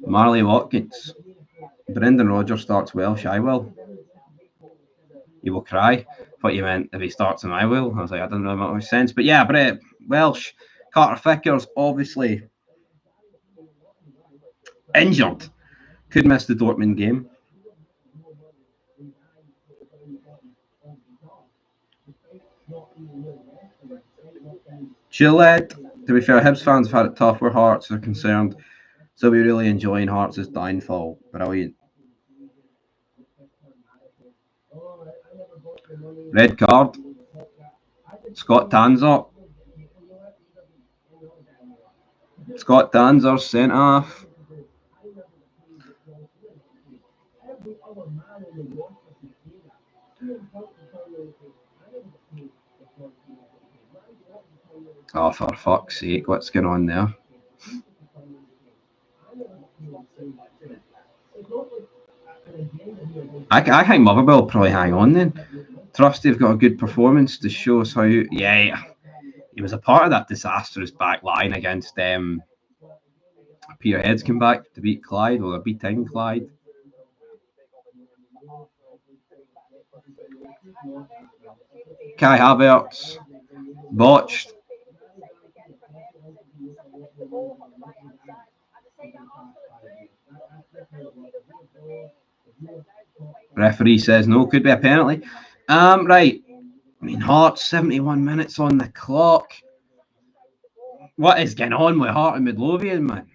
Marley Watkins. Brendan Rodgers starts Welsh, I will. You will cry. What you meant if he starts in I will. I was like, I don't know if that makes sense. But yeah, Brett, Welsh. Carter Vickers, obviously injured. Could miss the Dortmund game. Gillette. To be fair, Hibs fans have had it tough where Hearts are concerned. So we're really enjoying Hearts' downfall. Brilliant. Red card. Scott Tanzer. Scott Tanzer sent off. Oh, for fuck's sake, what's going on there? I think Motherwell will probably hang on then. Trusty have got a good performance to show us how. Yeah, he was a part of that disastrous back line against Peterhead's come back to beat Clyde, or they're beating Clyde. Kai Havertz botched. Referee says no, could be a penalty. Right. I mean, Hearts 71 minutes on the clock. What is going on with Hart and Midlothian, man?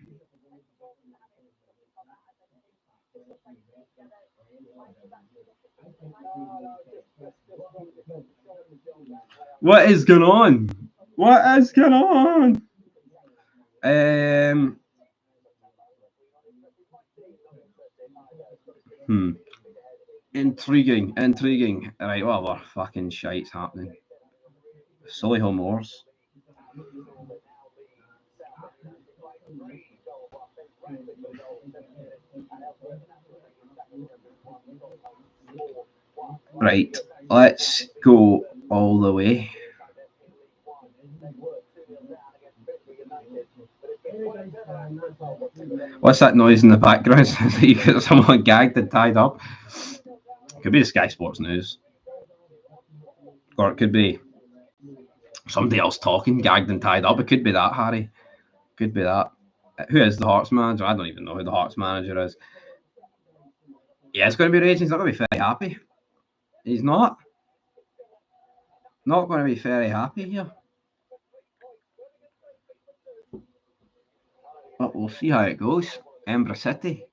What is going on? What is going on? Intriguing. Right, well, what fucking shite's happening? Solihull Moors. Right, let's go all the way. What's that noise in the background? You got someone gagged and tied up. Could be the Sky Sports News. Or it could be somebody else talking, gagged and tied up. It could be that, Harry. Could be that. Who is the Hearts manager? I don't even know who the Hearts manager is. Yeah, it's going to be raging. He's not going to be very happy. He's not. Not going to be very happy here. But we'll see how it goes. Embra City.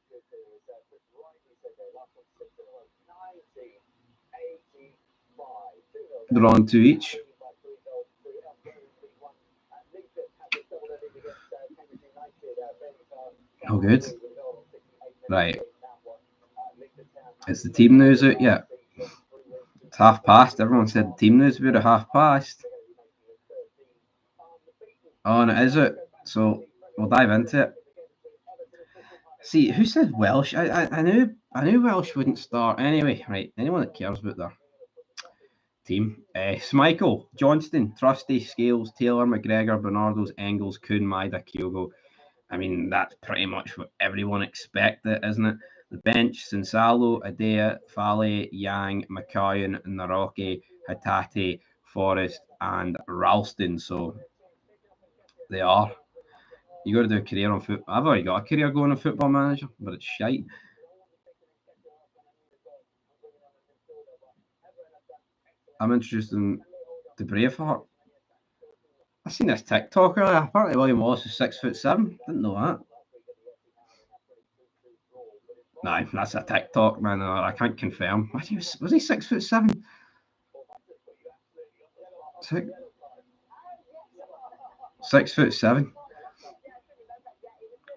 They're on 2 each. good. Right. Is the team news out yet? It's half past. Everyone said the team news would have half past. Oh, and it is it. So we'll dive into it. See, who said Welsh? I knew Welsh wouldn't start anyway. Right. Anyone that cares about their team. Schmeichel, Johnston, Trusty, Scales, Taylor, McGregor, Bernardo's, Engels, Kuhn, Maida, Kyogo. I mean, that's pretty much what everyone expected, isn't it? The bench, Sinsalo, Adea, Fale, Yang, McCoyan, Naroki, Hatate, Forrest, and Ralston. So they are. You got to do a career on football. I've already got a career going on Football Manager, but it's shite. I'm interested in the Braveheart. I seen this TikTok earlier. Apparently William Wallace is 6'7". Didn't know that. Nah, that's a TikTok, man. I can't confirm. Was he 6'7"? 6'7".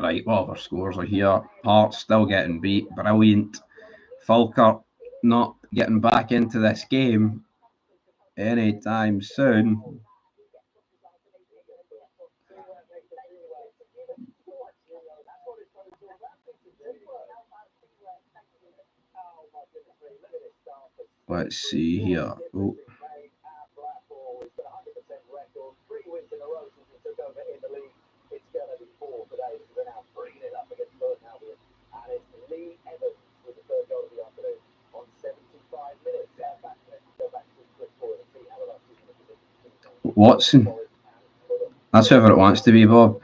Right, what other scores are here? Hearts still getting beat. Brilliant. Falkirk not getting back into this game anytime soon. Let's see here. Oh. Watson. That's whoever it wants to be, Bob.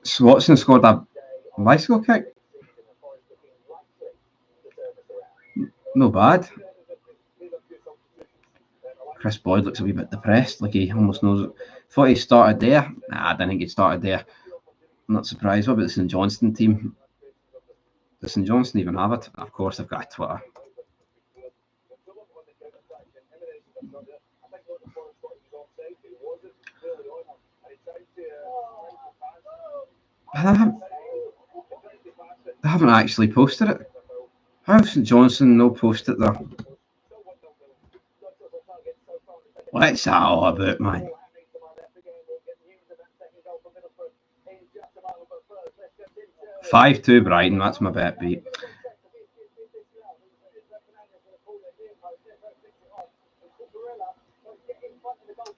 So Watson scored a bicycle kick. No bad. Chris Boyd looks a wee bit depressed, like he almost knows it. Thought he started there. Nah, I didn't think he started there. I'm not surprised. What about the St Johnstone team? Does St Johnstone even have it? Of course, they've got a Twitter. They haven't actually posted it. How have St Johnstone no posted it there? What's that all about, man? 5-2 Brighton, that's my bet beat.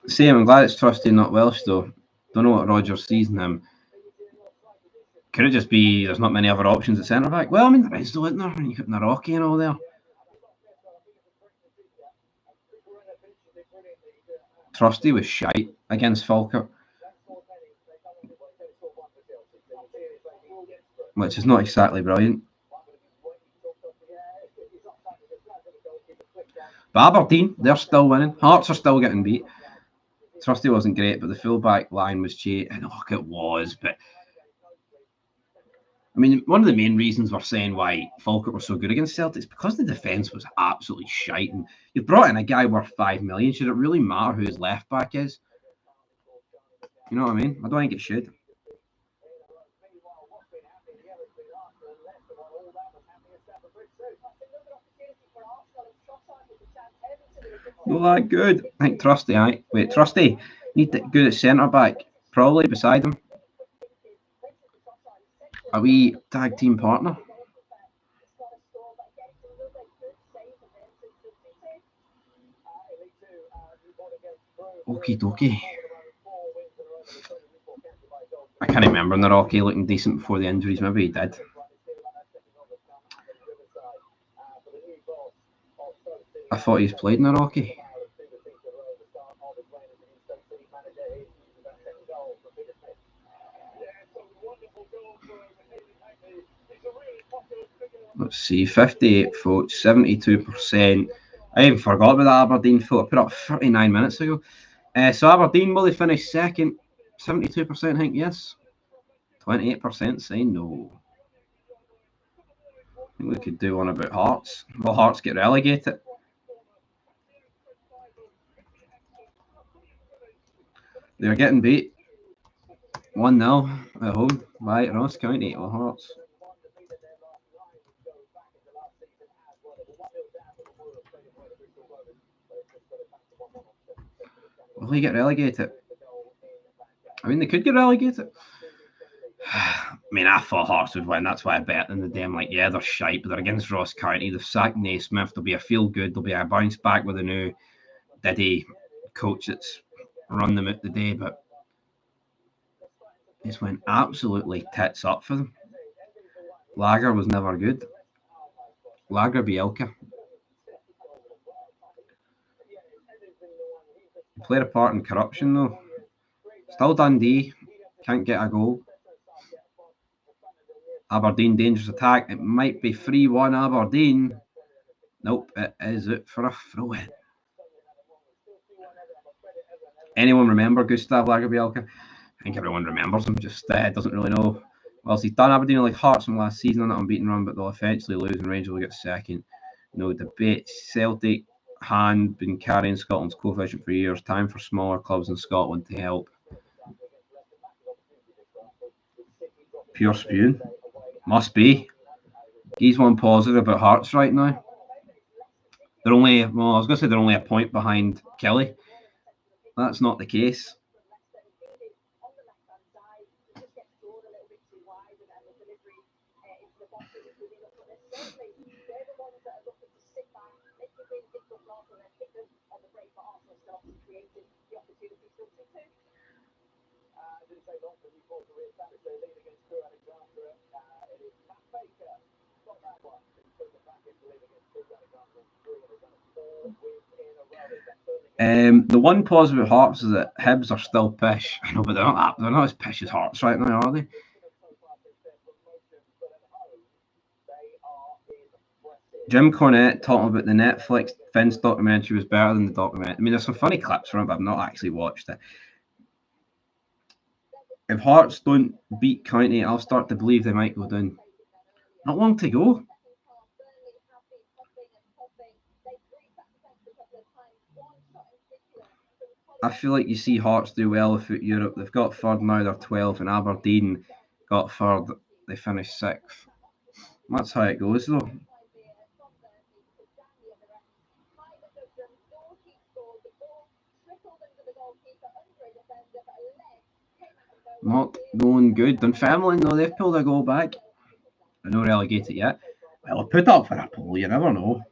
Same, I'm glad it's Trusty, not Welsh, though. Don't know what Rodgers sees in him. Could it just be there's not many other options at centre back? Well, I mean, there is, though, isn't there? When you got Naroki and all there. Trusty was shite against Falkirk, which is not exactly brilliant. But Aberdeen, they're still winning. Hearts are still getting beat. Trusty wasn't great, but the full-back line was cheap. And look, it was. But I mean, one of the main reasons we're saying why Falkirk was so good against Celtic is because the defence was absolutely shite. And you brought in a guy worth $5 million. Should it really matter who his left back is? You know what I mean? I don't think it should. Not that good. I think Trusty, wait, Trusty, need to good at centre back, probably beside him. Are we tag team partner? Okie dokie. I can't remember Naroki looking decent before the injuries. Maybe he did. I thought he's played Naroki. Let's see, 58 votes, 72%. I even forgot about that Aberdeen vote. I put up 39 minutes ago. So Aberdeen, will they finish second? 72% think yes. 28% say no. I think we could do one about Hearts. Will Hearts get relegated? They're getting beat. 1-0 at home by Ross County or Hearts. Will they get relegated? I mean, they could get relegated. I mean, I thought Hearts would win. That's why I bet them the day. I'm like, yeah, they're shite, but they're against Ross County. They've sacked Naismith. There'll be a feel good. There'll be a bounce back with a new Diddy coach that's run them out the day. But this went absolutely tits up for them. Lager was never good. Lager Bielka. Played a part in corruption, though. Still Dundee. Can't get a goal. Aberdeen dangerous attack. It might be 3-1 Aberdeen. Nope, it is out for a throw in. Anyone remember Gustav Lagerbielke? I think everyone remembers him, just doesn't really know. Whilst he's done Aberdeen like Hearts from last season on an unbeaten run, but they'll eventually lose and Rangers will get second. No debate. Celtic hand been carrying Scotland's coefficient for years. Time for smaller clubs in Scotland to help. Pure spewing. Must be. He's one positive about Hearts right now. They're only, well, I was going to say they're only a point behind Kelly. That's not the case. The one positive Hearts is that Hibs are still pish. I know, but they're not as pish as Hearts right now, are they? Jim Cornette talking about the Netflix Vince documentary was better than the documentary. I mean, there's some funny clips from it, but I've not actually watched it. If Hearts don't beat County, I'll start to believe they might go down. Not long to go. I feel like you see Hearts do well without Europe. They've got third now, they're 12, and Aberdeen got third, they finished 6th. That's how it goes, though. Not going good. Dunfermline, though, they've pulled a goal back. They're not relegated yet. Well, I'll put up for a poll, you never know.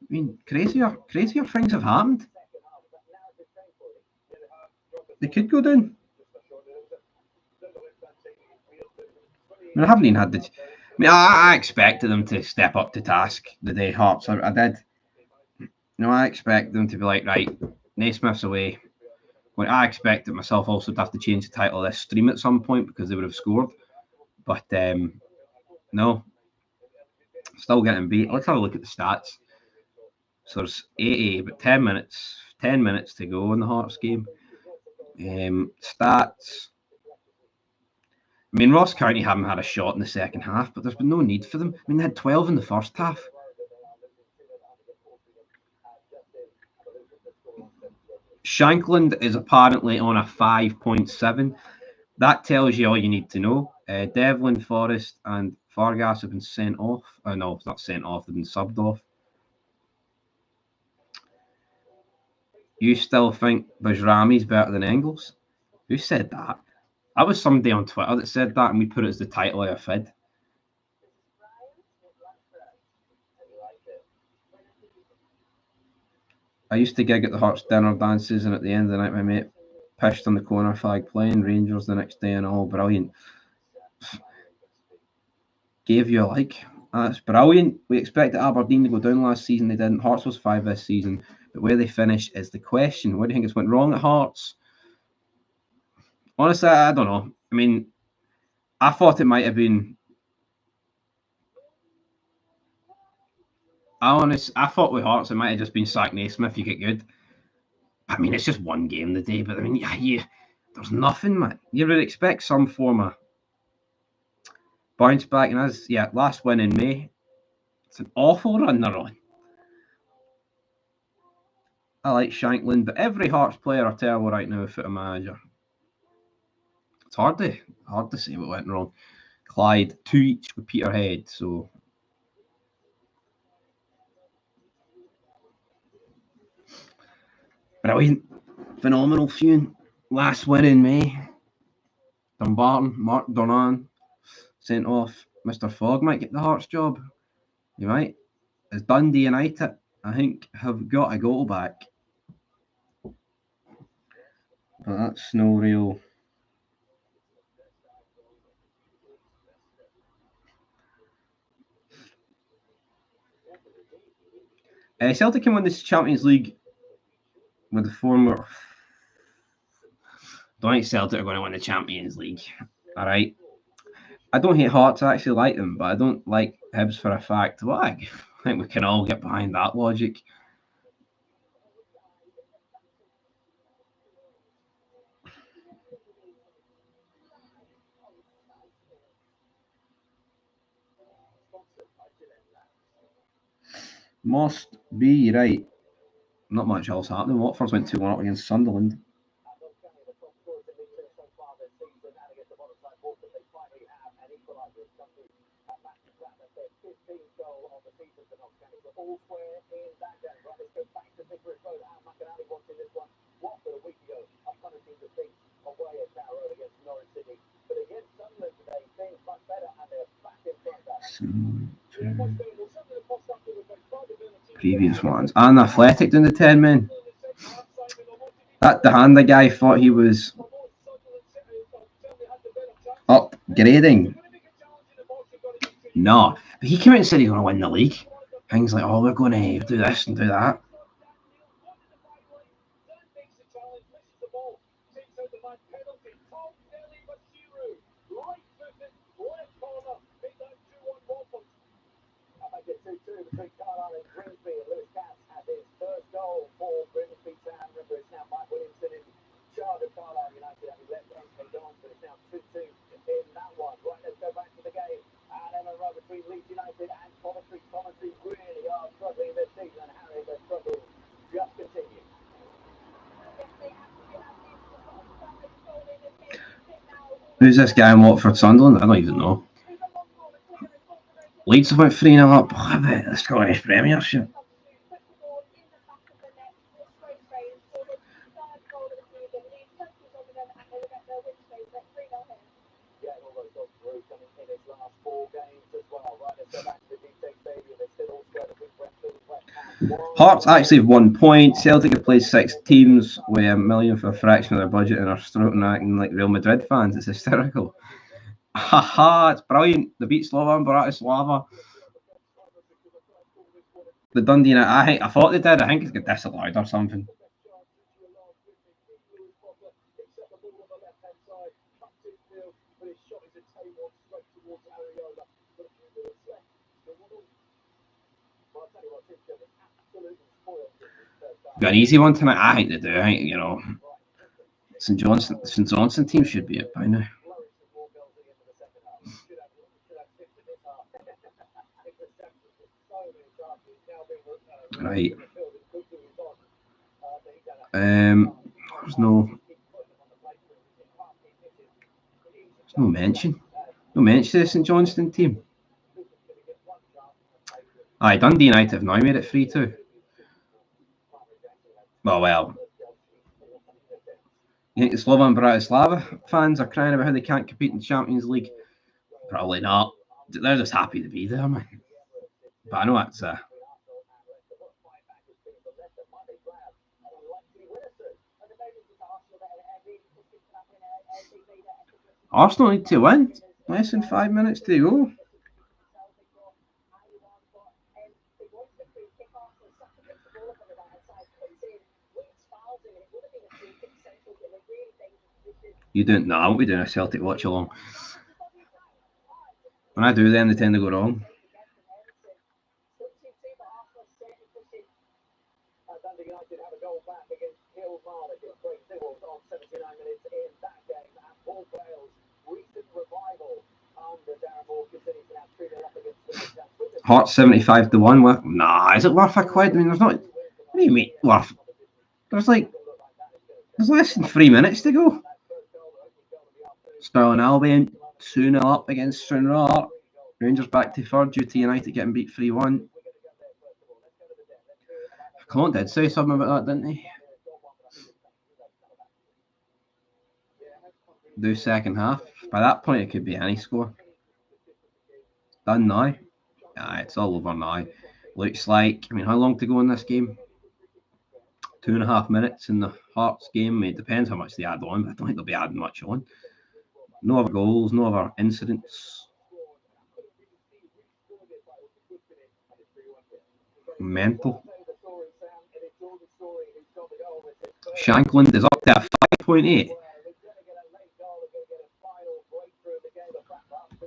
I mean, crazier things have happened. They could go down. I mean, I haven't even had the. I mean, I expected them to step up to task the day Hearts. I did. I expect them to be like, right, Naismith's away. Well, I expected myself also to have to change the title of this stream at some point because they would have scored. But no. Still getting beat. Let's have a look at the stats. So there's 80, but 10 minutes to go in the Hearts game. Stats. I mean, Ross County haven't had a shot in the second half, but there's been no need for them. I mean, they had 12 in the first half. Shankland is apparently on a 5.7. That tells you all you need to know. Devlin, Forrest, and Fargas have been sent off. No, not sent off. They've been subbed off. You still think Bajrami's better than Engels? Who said that? That was somebody on Twitter that said that, and we put it as the title of a fid. I used to gig at the Hearts dinner dances, and at the end of the night, my mate pished on the corner flag playing Rangers the next day, and all brilliant. Gave you a like. That's brilliant. We expected Aberdeen to go down last season. They didn't. Hearts was 5 this season. But where they finish is the question. What do you think has went wrong at Hearts? Honestly, I don't know. I mean, I thought it might have been. I thought with Hearts it might have just been sack Naismith, you get good. I mean, it's just one game the day, but I mean, there's nothing, man. You would expect some form of bounce back, and last win in May. It's an awful run they're on. I like Shanklin, but every Hearts player are terrible right now for a manager. It's hard to say what went wrong. Clyde, 2 each with Peterhead, so brilliant, phenomenal feud. Last win in May. Dumbarton, Mark Dornan sent off. Mr. Fogg might get the Hearts job. You might. As Dundee United, I think, have got a goal back. But that's no real. Celtic can win this Champions League with the former. Don't think Celtic are going to win the Champions League. All right. I don't hate Hearts. I actually like them, but I don't like Hibs for a fact. Well, I think we can all get behind that logic. Must be right. Not much else happening. Watford went 2-1 up against Sunderland. Previous ones. And Athletic doing the 10 men. That DeHanda guy thought he was upgrading. No, but he came out and said he's going to win the league. Things like, oh, we're going to do this and do that. Who's this guy in Watford Sunderland? I don't even know. Leeds have went 3-0 up. I bet the Scottish Premiership. Hearts actually have 1 point. Celtic have played 6 teams with $1 million for a fraction of their budget and are struggling acting like Real Madrid fans. It's hysterical. Haha, it's brilliant. They beat Slovan Bratislava. The Dundee United, I thought they did. I think it's got disallowed or something. Got an easy one tonight? I think they do. I think, you know, St Johnstone team should be it by now. Right. There's no mention. No mention of the St Johnstone team. Aye, Dundee United have now made it 3-2. Well. You think the Slovan Bratislava fans are crying about how they can't compete in the Champions League? Probably not. They're just happy to be there, man. But I know that's Arsenal need to win. Less than 5 minutes to go. You don't know. I won't be doing a Celtic watch-along. When I do them, they tend to go wrong. Hearts 75-1. Nah, is it worth a quid? I mean, there's not. What do you mean worth? There's less than 3 minutes to go. Stirling Albion 2-0 up against Stranraer. Rangers back to third due to United getting beat 3-1. Colin did say something about that, didn't he? Do second half. By that point, it could be any score. Done now. It's all over now. Looks like, how long to go in this game? 2.5 minutes in the Hearts game. It depends how much they add on, but I don't think they'll be adding much on. No other goals, no other incidents. Mental. Shankland is up to a 5.8.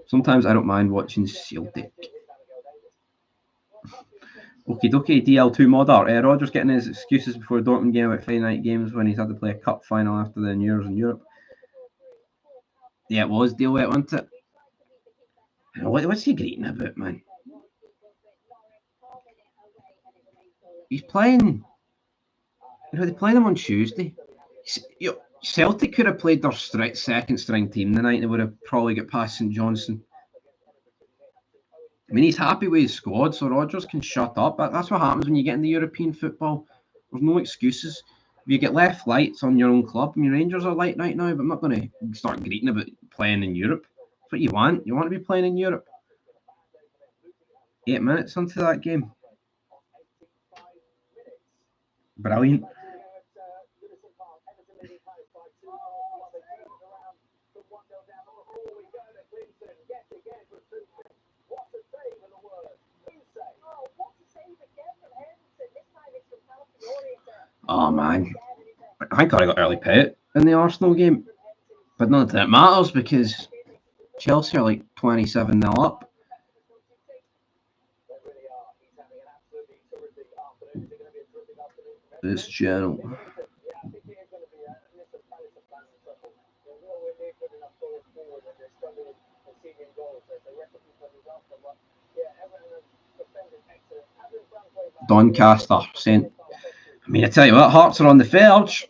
Sometimes I don't mind watching Celtic. Okie dokie, DL2 modder. Rodgers getting his excuses before the Dortmund game about Friday night games when he's had to play a cup final after the New Year's in Europe. Yeah, it was deal with it, wasn't it? What's he greeting about, man? He's playing. They play them on Tuesday. Celtic could have played their second string team tonight. They would have probably got past St Johnstone. He's happy with his squad, so Rodgers can shut up. That's what happens when you get into European football. There's no excuses. If you get left lights on your own club, Rangers are light right now, but I'm not going to start greeting about playing in Europe. That's what you want. You want to be playing in Europe. 8 minutes into that game. Brilliant. Oh man, I think I got early pit in the Arsenal game, but none of that matters because Chelsea are like 27-0 up. This channel. Doncaster sent. I tell you what, Hearts are on the verge.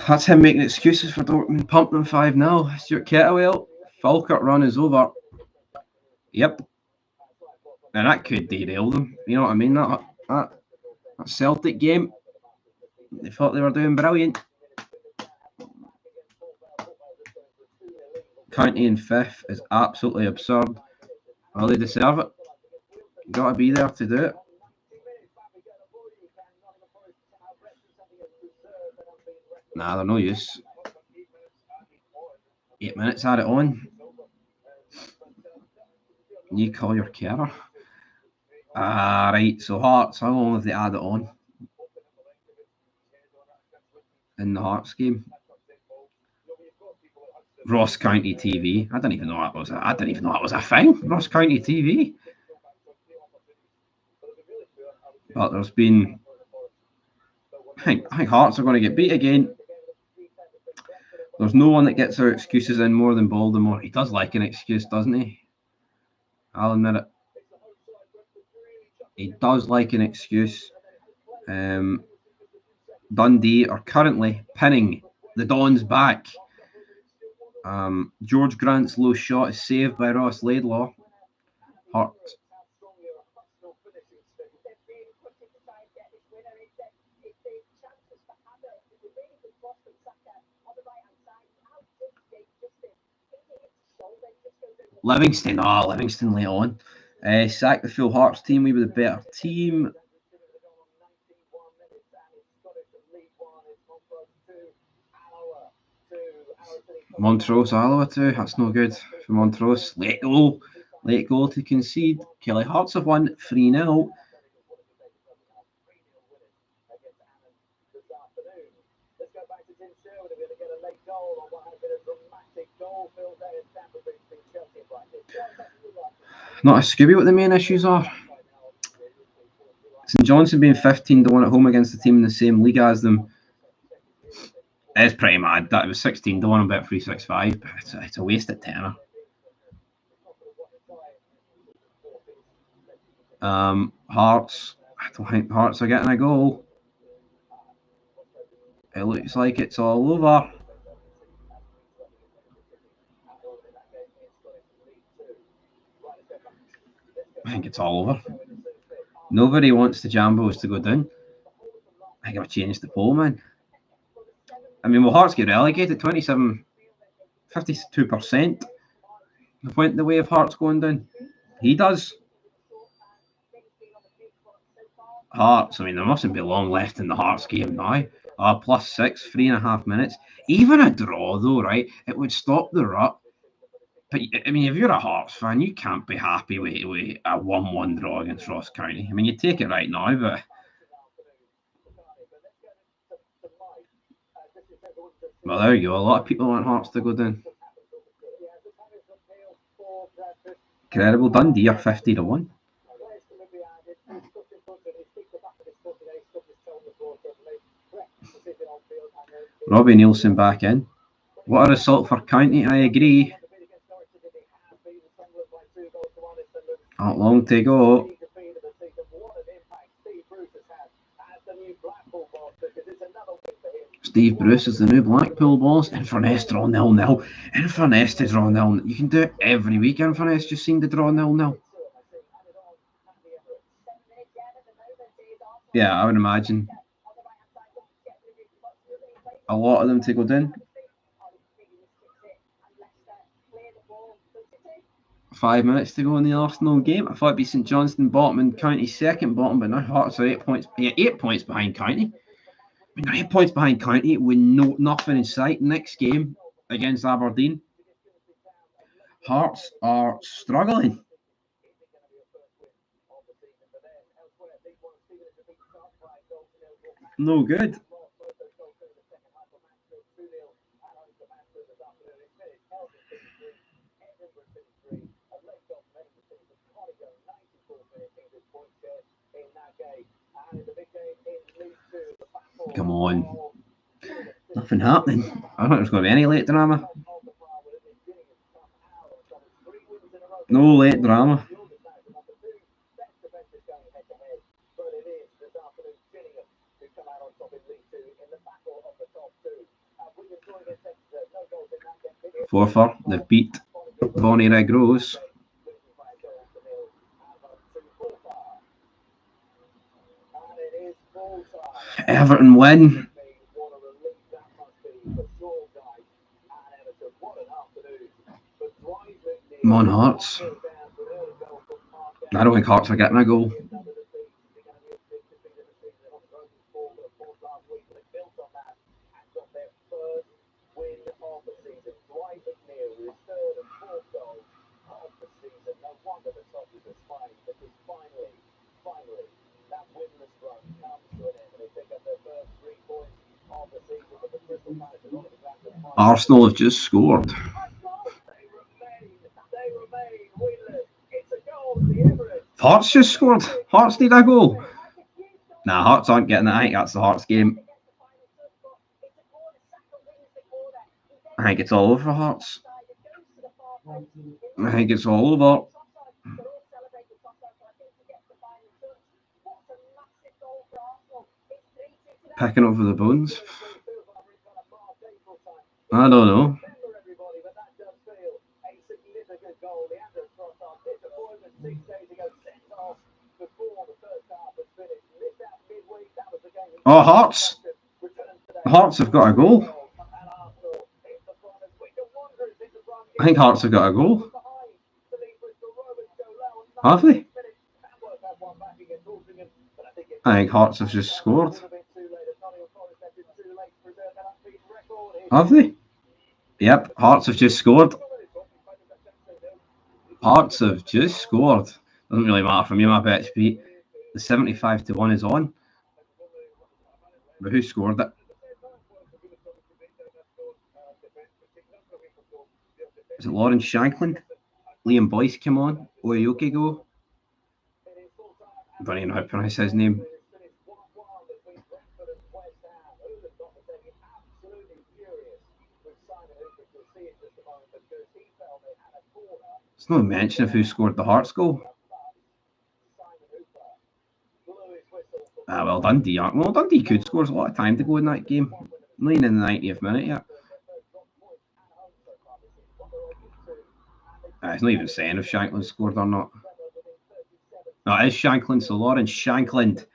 That's him making excuses for Dortmund. Pump them 5-0. Stuart Kettlewell. Falkirk run is over. Yep. And that could derail them. You know what I mean? That Celtic game, they thought they were doing brilliant. County in 5th is absolutely absurd. Well, they deserve it. You got to be there to do it. Nah, they're no use. 8 minutes, add it on. You call your carer. Right, so Hearts, how long have they added it on? In the Hearts game. Ross County TV. I didn't even know that was a thing. Ross County TV. But there's been. I think Hearts are going to get beat again. There's no one that gets their excuses in more than Baltimore. He does like an excuse, doesn't he? I'll admit it. He does like an excuse. Dundee are currently pinning the Dons back. George Grant's low shot is saved by Ross Laidlaw. Hurt. Livingston late on. Sack the full Hearts team. We were the better team. Montrose, Alloa too. That's no good for Montrose. Late goal to concede. Kelly Hearts have won 3-0. Not a Scooby what the main issues are. St Johnstone being 15-1 at home against the team in the same league as them. It's pretty mad. That it was 16-1 on Bet365. It's a wasted tenner. Hearts. don't think Hearts are getting a goal. It looks like it's all over. I think it's all over. Nobody wants the Jambos to go down. I think I've changed the poll, man. I mean, will Hearts get relegated? 52% went the way of Hearts going down. He does. Hearts, I mean, there mustn't be long left in the Hearts game now. +6, 3.5 minutes. Even a draw, though, right? It would stop the rut. But, I mean, if you're a Hearts fan, you can't be happy with a 1-1 draw against Ross County. I mean, you take it right now, but... Well, there you go. A lot of people want Hearts to go down. Incredible. Dundee are 50-1. Robbie Nielsen back in. What a result for County, I agree. Not long to go. Steve Bruce is the new Blackpool boss. Inverness draw 0-0. Inverness to draw 0-0. You can do it every week. Inverness just seem to draw 0-0. Yeah, I would imagine a lot of them to go down. 5 minutes to go in the Arsenal game. I thought it'd be St Johnstone bottom and County second bottom, but now Hearts are 8 points. Yeah, 8 points behind County. I mean, 8 points behind County with nothing in sight. Next game against Aberdeen. Hearts are struggling. No good. Come on. Nothing happening. I thought there was going to be any late drama. No late drama. Forfar, they've beat Bonnie Red Rose. Everton win. Come on, Hearts. I don't think Hearts are getting a goal. Arsenal have just scored. Hearts just scored. Hearts need a goal. Nah, Hearts aren't getting it. I think that's the Hearts game. I think it's all over for Hearts. I think it's all over. Picking over the bones. I don't know. Oh, Hearts. Hearts have got a goal. I think Hearts have got a goal. Have they? I think Hearts have just scored. Have they? Yep, Hearts have just scored. Hearts have just scored. Doesn't really matter for me, my bet's beat. The 75-1 is on. But who scored it? Is it Lawrence Shanklin? Liam Boyce came on. Oyoki go. I don't even know how to pronounce his name. There's no mention of who scored the Hearts goal. Well, Dundee aren't. Well, Dundee could score. There's a lot of time to go in that game. Not even in the 90th minute yet. It's not even saying if Shankland scored or not. No, it is Shankland. So Lawrence Shankland.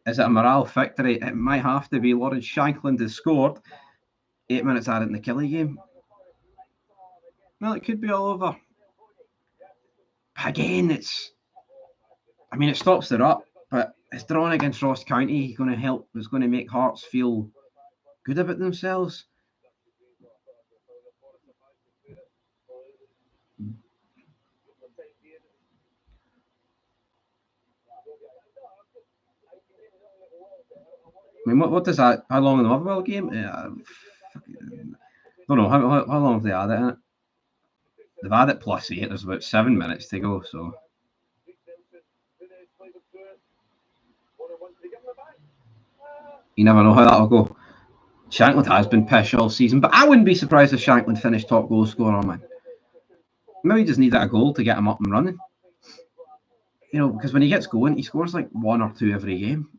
Is it a morale victory? It might have to be. Lawrence Shankland has scored 8 minutes added in the Killie game. Well, it could be all over. Again, it stops the up, but it's drawn against Ross County. Going to help. It's going to make Hearts feel good about themselves. I mean, what does that? How long in the Motherwell game? I don't know. How long have they had it in it? They've had it +8. There's about 7 minutes to go, so. You never know how that'll go. Shankland has been pish all season, but I wouldn't be surprised if Shankland finished top goal scorer, man. Maybe he just needed a goal to get him up and running. You know, because when he gets going, he scores like 1 or 2 every game.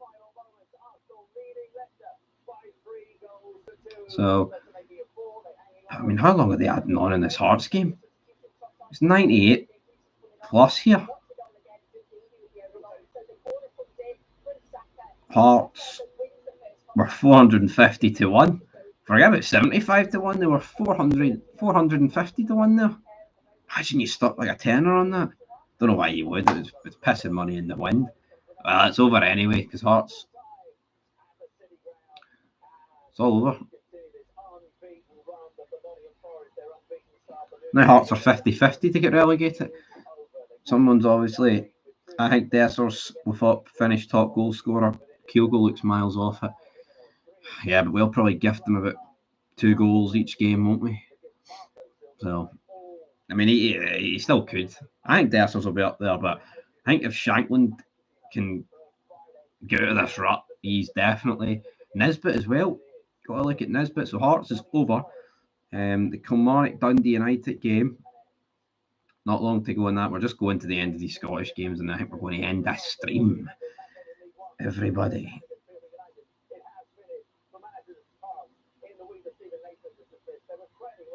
So, I mean, how long are they adding on in this Hearts game? It's 98 plus here. Hearts were 450 to 1. Forget about 75 to 1. They were 450 to 1 there. Imagine you stuck like a tenner on that. Don't know why you would. It's pissing money in the wind. Well, it's over anyway because Hearts. It's all over. Now Hearts are 50-50 to get relegated. Someone's obviously. I think Dessers will finish top goal scorer. Kyogo looks miles off it. Yeah, but we'll probably gift them about 2 goals each game, won't we? So, I mean, he still could. I think Dessers will be up there, but I think if Shankland can get out of this rut, he's definitely. Nisbet as well. Got to look at Nisbet. So Hearts is over. The Kilmarnock Dundee United game. Not long to go in that. We're just going to the end of these Scottish games, and I think we're going to end this stream. Everybody.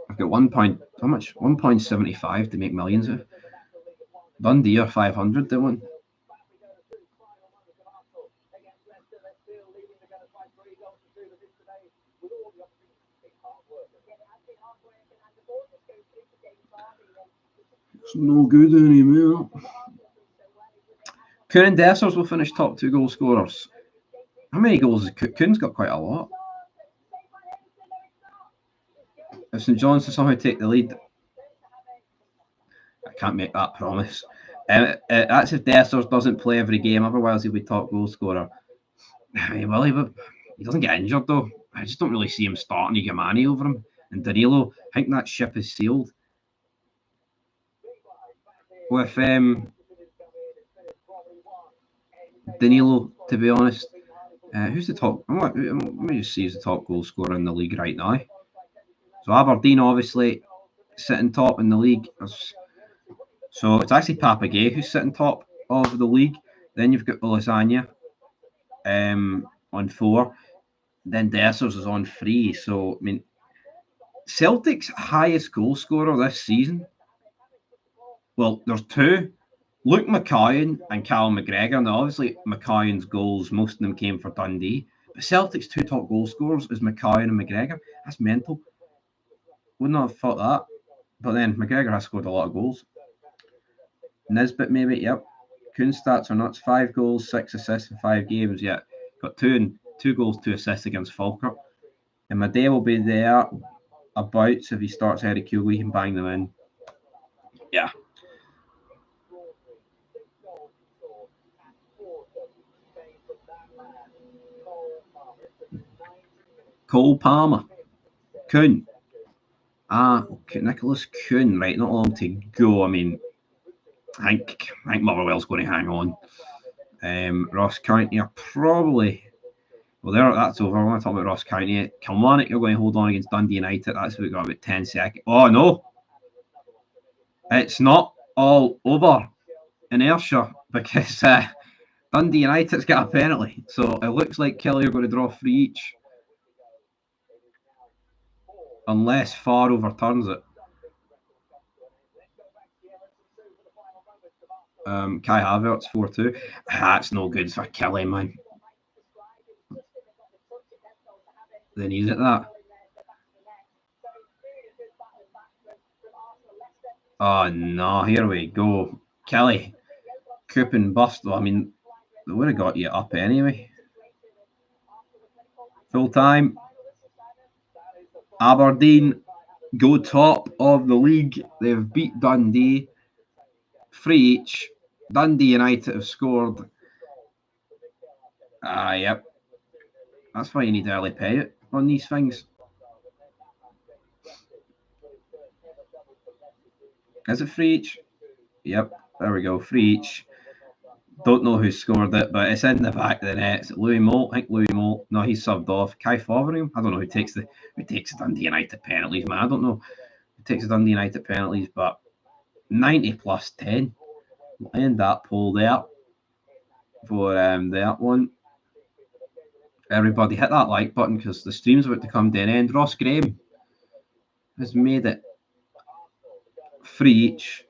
I've got 1 point. How much? 1.75 to make millions of. Dundee are 500 to 1. It's no good anymore. Coon and Dessers will finish top 2 goal scorers. How many goals has Coon's got? Quite a lot. If St John's to somehow take the lead, I can't make that promise. That's if Dessers doesn't play every game, otherwise he'll be top goal scorer. I mean, well, he doesn't get injured though. I just don't really see him starting Igamani over him. And Danilo, I think that ship is sealed. With Danilo, to be honest, who's the top? Let me just see who's the top goal scorer in the league right now. So Aberdeen, obviously, sitting top in the league. So it's actually Papagay who's sitting top of the league. Then you've got Lasagna on 4. Then Dessers is on 3. So, I mean, Celtic's highest goal scorer this season. Well, there's 2. Luke McCowan and Callum McGregor. Now, obviously, McCowan's goals, most of them came for Dundee. But Celtic's 2 top goal scorers is McCowan and McGregor. That's mental. Would not have thought that. But then McGregor has scored a lot of goals. Nisbet, maybe, yep. Coon's stats are nuts. 5 goals, 6 assists in 5 games. Yeah, got 2 goals, 2 assists against Falkirk. And Madej will be there about. So if he starts ahead of Kyogo, he can bang them in. Yeah. Cole Palmer. Coon. Nicholas Coon. Right, not long to go. I mean, I think Motherwell's going to hang on. Ross County are probably. Well, that's over. I want to talk about Ross County. Kilmarnock are going to hold on against Dundee United. That's we've got about 10 seconds. Oh, no. It's not all over inertia because Dundee United's got a penalty, so it looks like Kelly are going to draw 3 each. Unless Farr overturns it. Kai Havertz 4-2. That's no good for Kelly, man. They need it, that. Oh, no, here we go. Kelly. Coupon bust, though. I mean, they would have got you up anyway. Full time. Aberdeen go top of the league. They've beat Dundee. 3 each. Dundee United have scored. Yep. That's why you need early payout on these things. Is it 3 each? Yep. There we go. 3 each. Don't know who scored it, but it's in the back of the net. It's Louis Moult. I think Louis Moult. No, he's subbed off. Kai Fotheringham. I don't know who takes the Dundee United penalties, man. I don't know who takes the Dundee United penalties, but 90 plus 10. We'll end that poll there for that one. Everybody hit that like button because the stream's about to come to an end. Ross Graham has made it 3 each.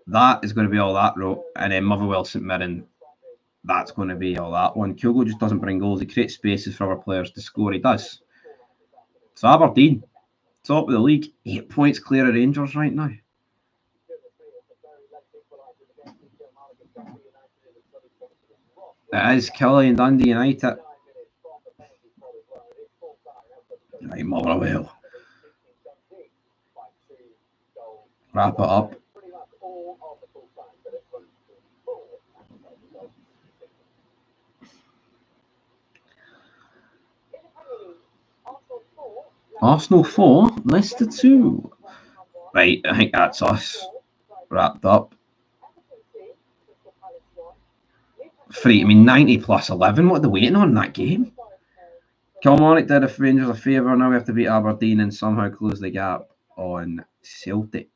That is going to be all that row. And then Motherwell St Mirren, that's going to be all that one. Kyogo just doesn't bring goals. He creates spaces for our players to score. He does. So Aberdeen, top of the league, 8 points clear of Rangers right now. It is Kelly and Dundee United. Right, Motherwell. Wrap it up. Arsenal 4, Leicester 2. Right, I think that's us. Wrapped up. 3, I mean 90 plus 11. What are they waiting on in that game? Kilmarnock did the Rangers a favour. Now we have to beat Aberdeen and somehow close the gap on Celtic.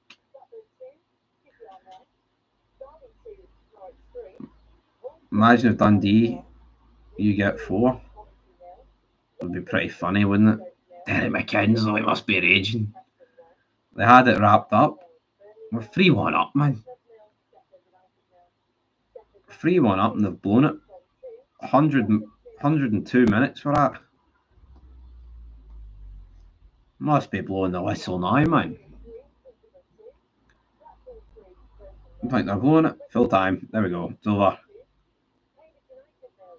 Imagine if Dundee, you get 4. It would be pretty funny, wouldn't it? Derek McKinns, though, he must be raging. They had it wrapped up. We're 3-1 up, man. 3-1 up and they've blown it. 102 minutes for that. Must be blowing the whistle now, man. I think they're blowing it. Full time. There we go. It's over.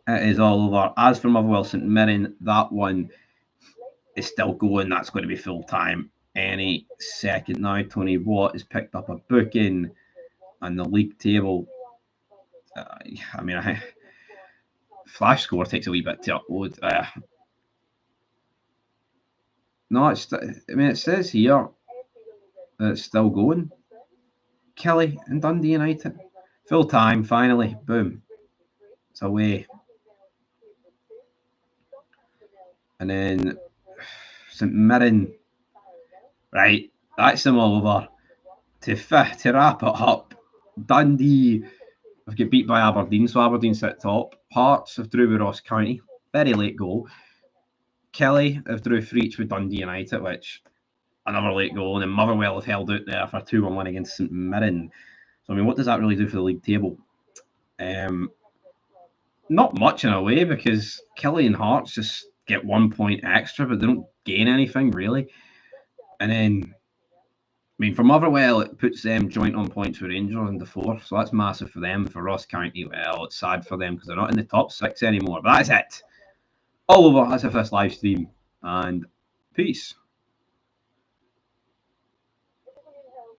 It is all over. As for Motherwell St Mirren, that one is still going. That's going to be full time any second now. Tony Watt has picked up a booking on the league table. I mean, Flash score takes a wee bit to upload. No, I mean, it says here that it's still going. Kelly and Dundee United. Full time, finally. Boom. It's away. And then St Mirren. Right, that's them all over. To wrap it up, Dundee have got beat by Aberdeen, so Aberdeen sit top. Hearts have drew with Ross County. Very late goal. Kelly have drew 3 each with Dundee United, which another late goal. And then Motherwell have held out there for a 2-1 win against St Mirren. So, I mean, what does that really do for the league table? Not much in a way, because Kelly and Hearts just get 1 point extra, but they don't gain anything, really. And then, I mean, for Motherwell, it puts them joint on points with Rangers in the 4th, so that's massive for them. For Ross County, well, it's sad for them because they're not in the top 6 anymore. But that's it. All over. That's the first live stream, and peace.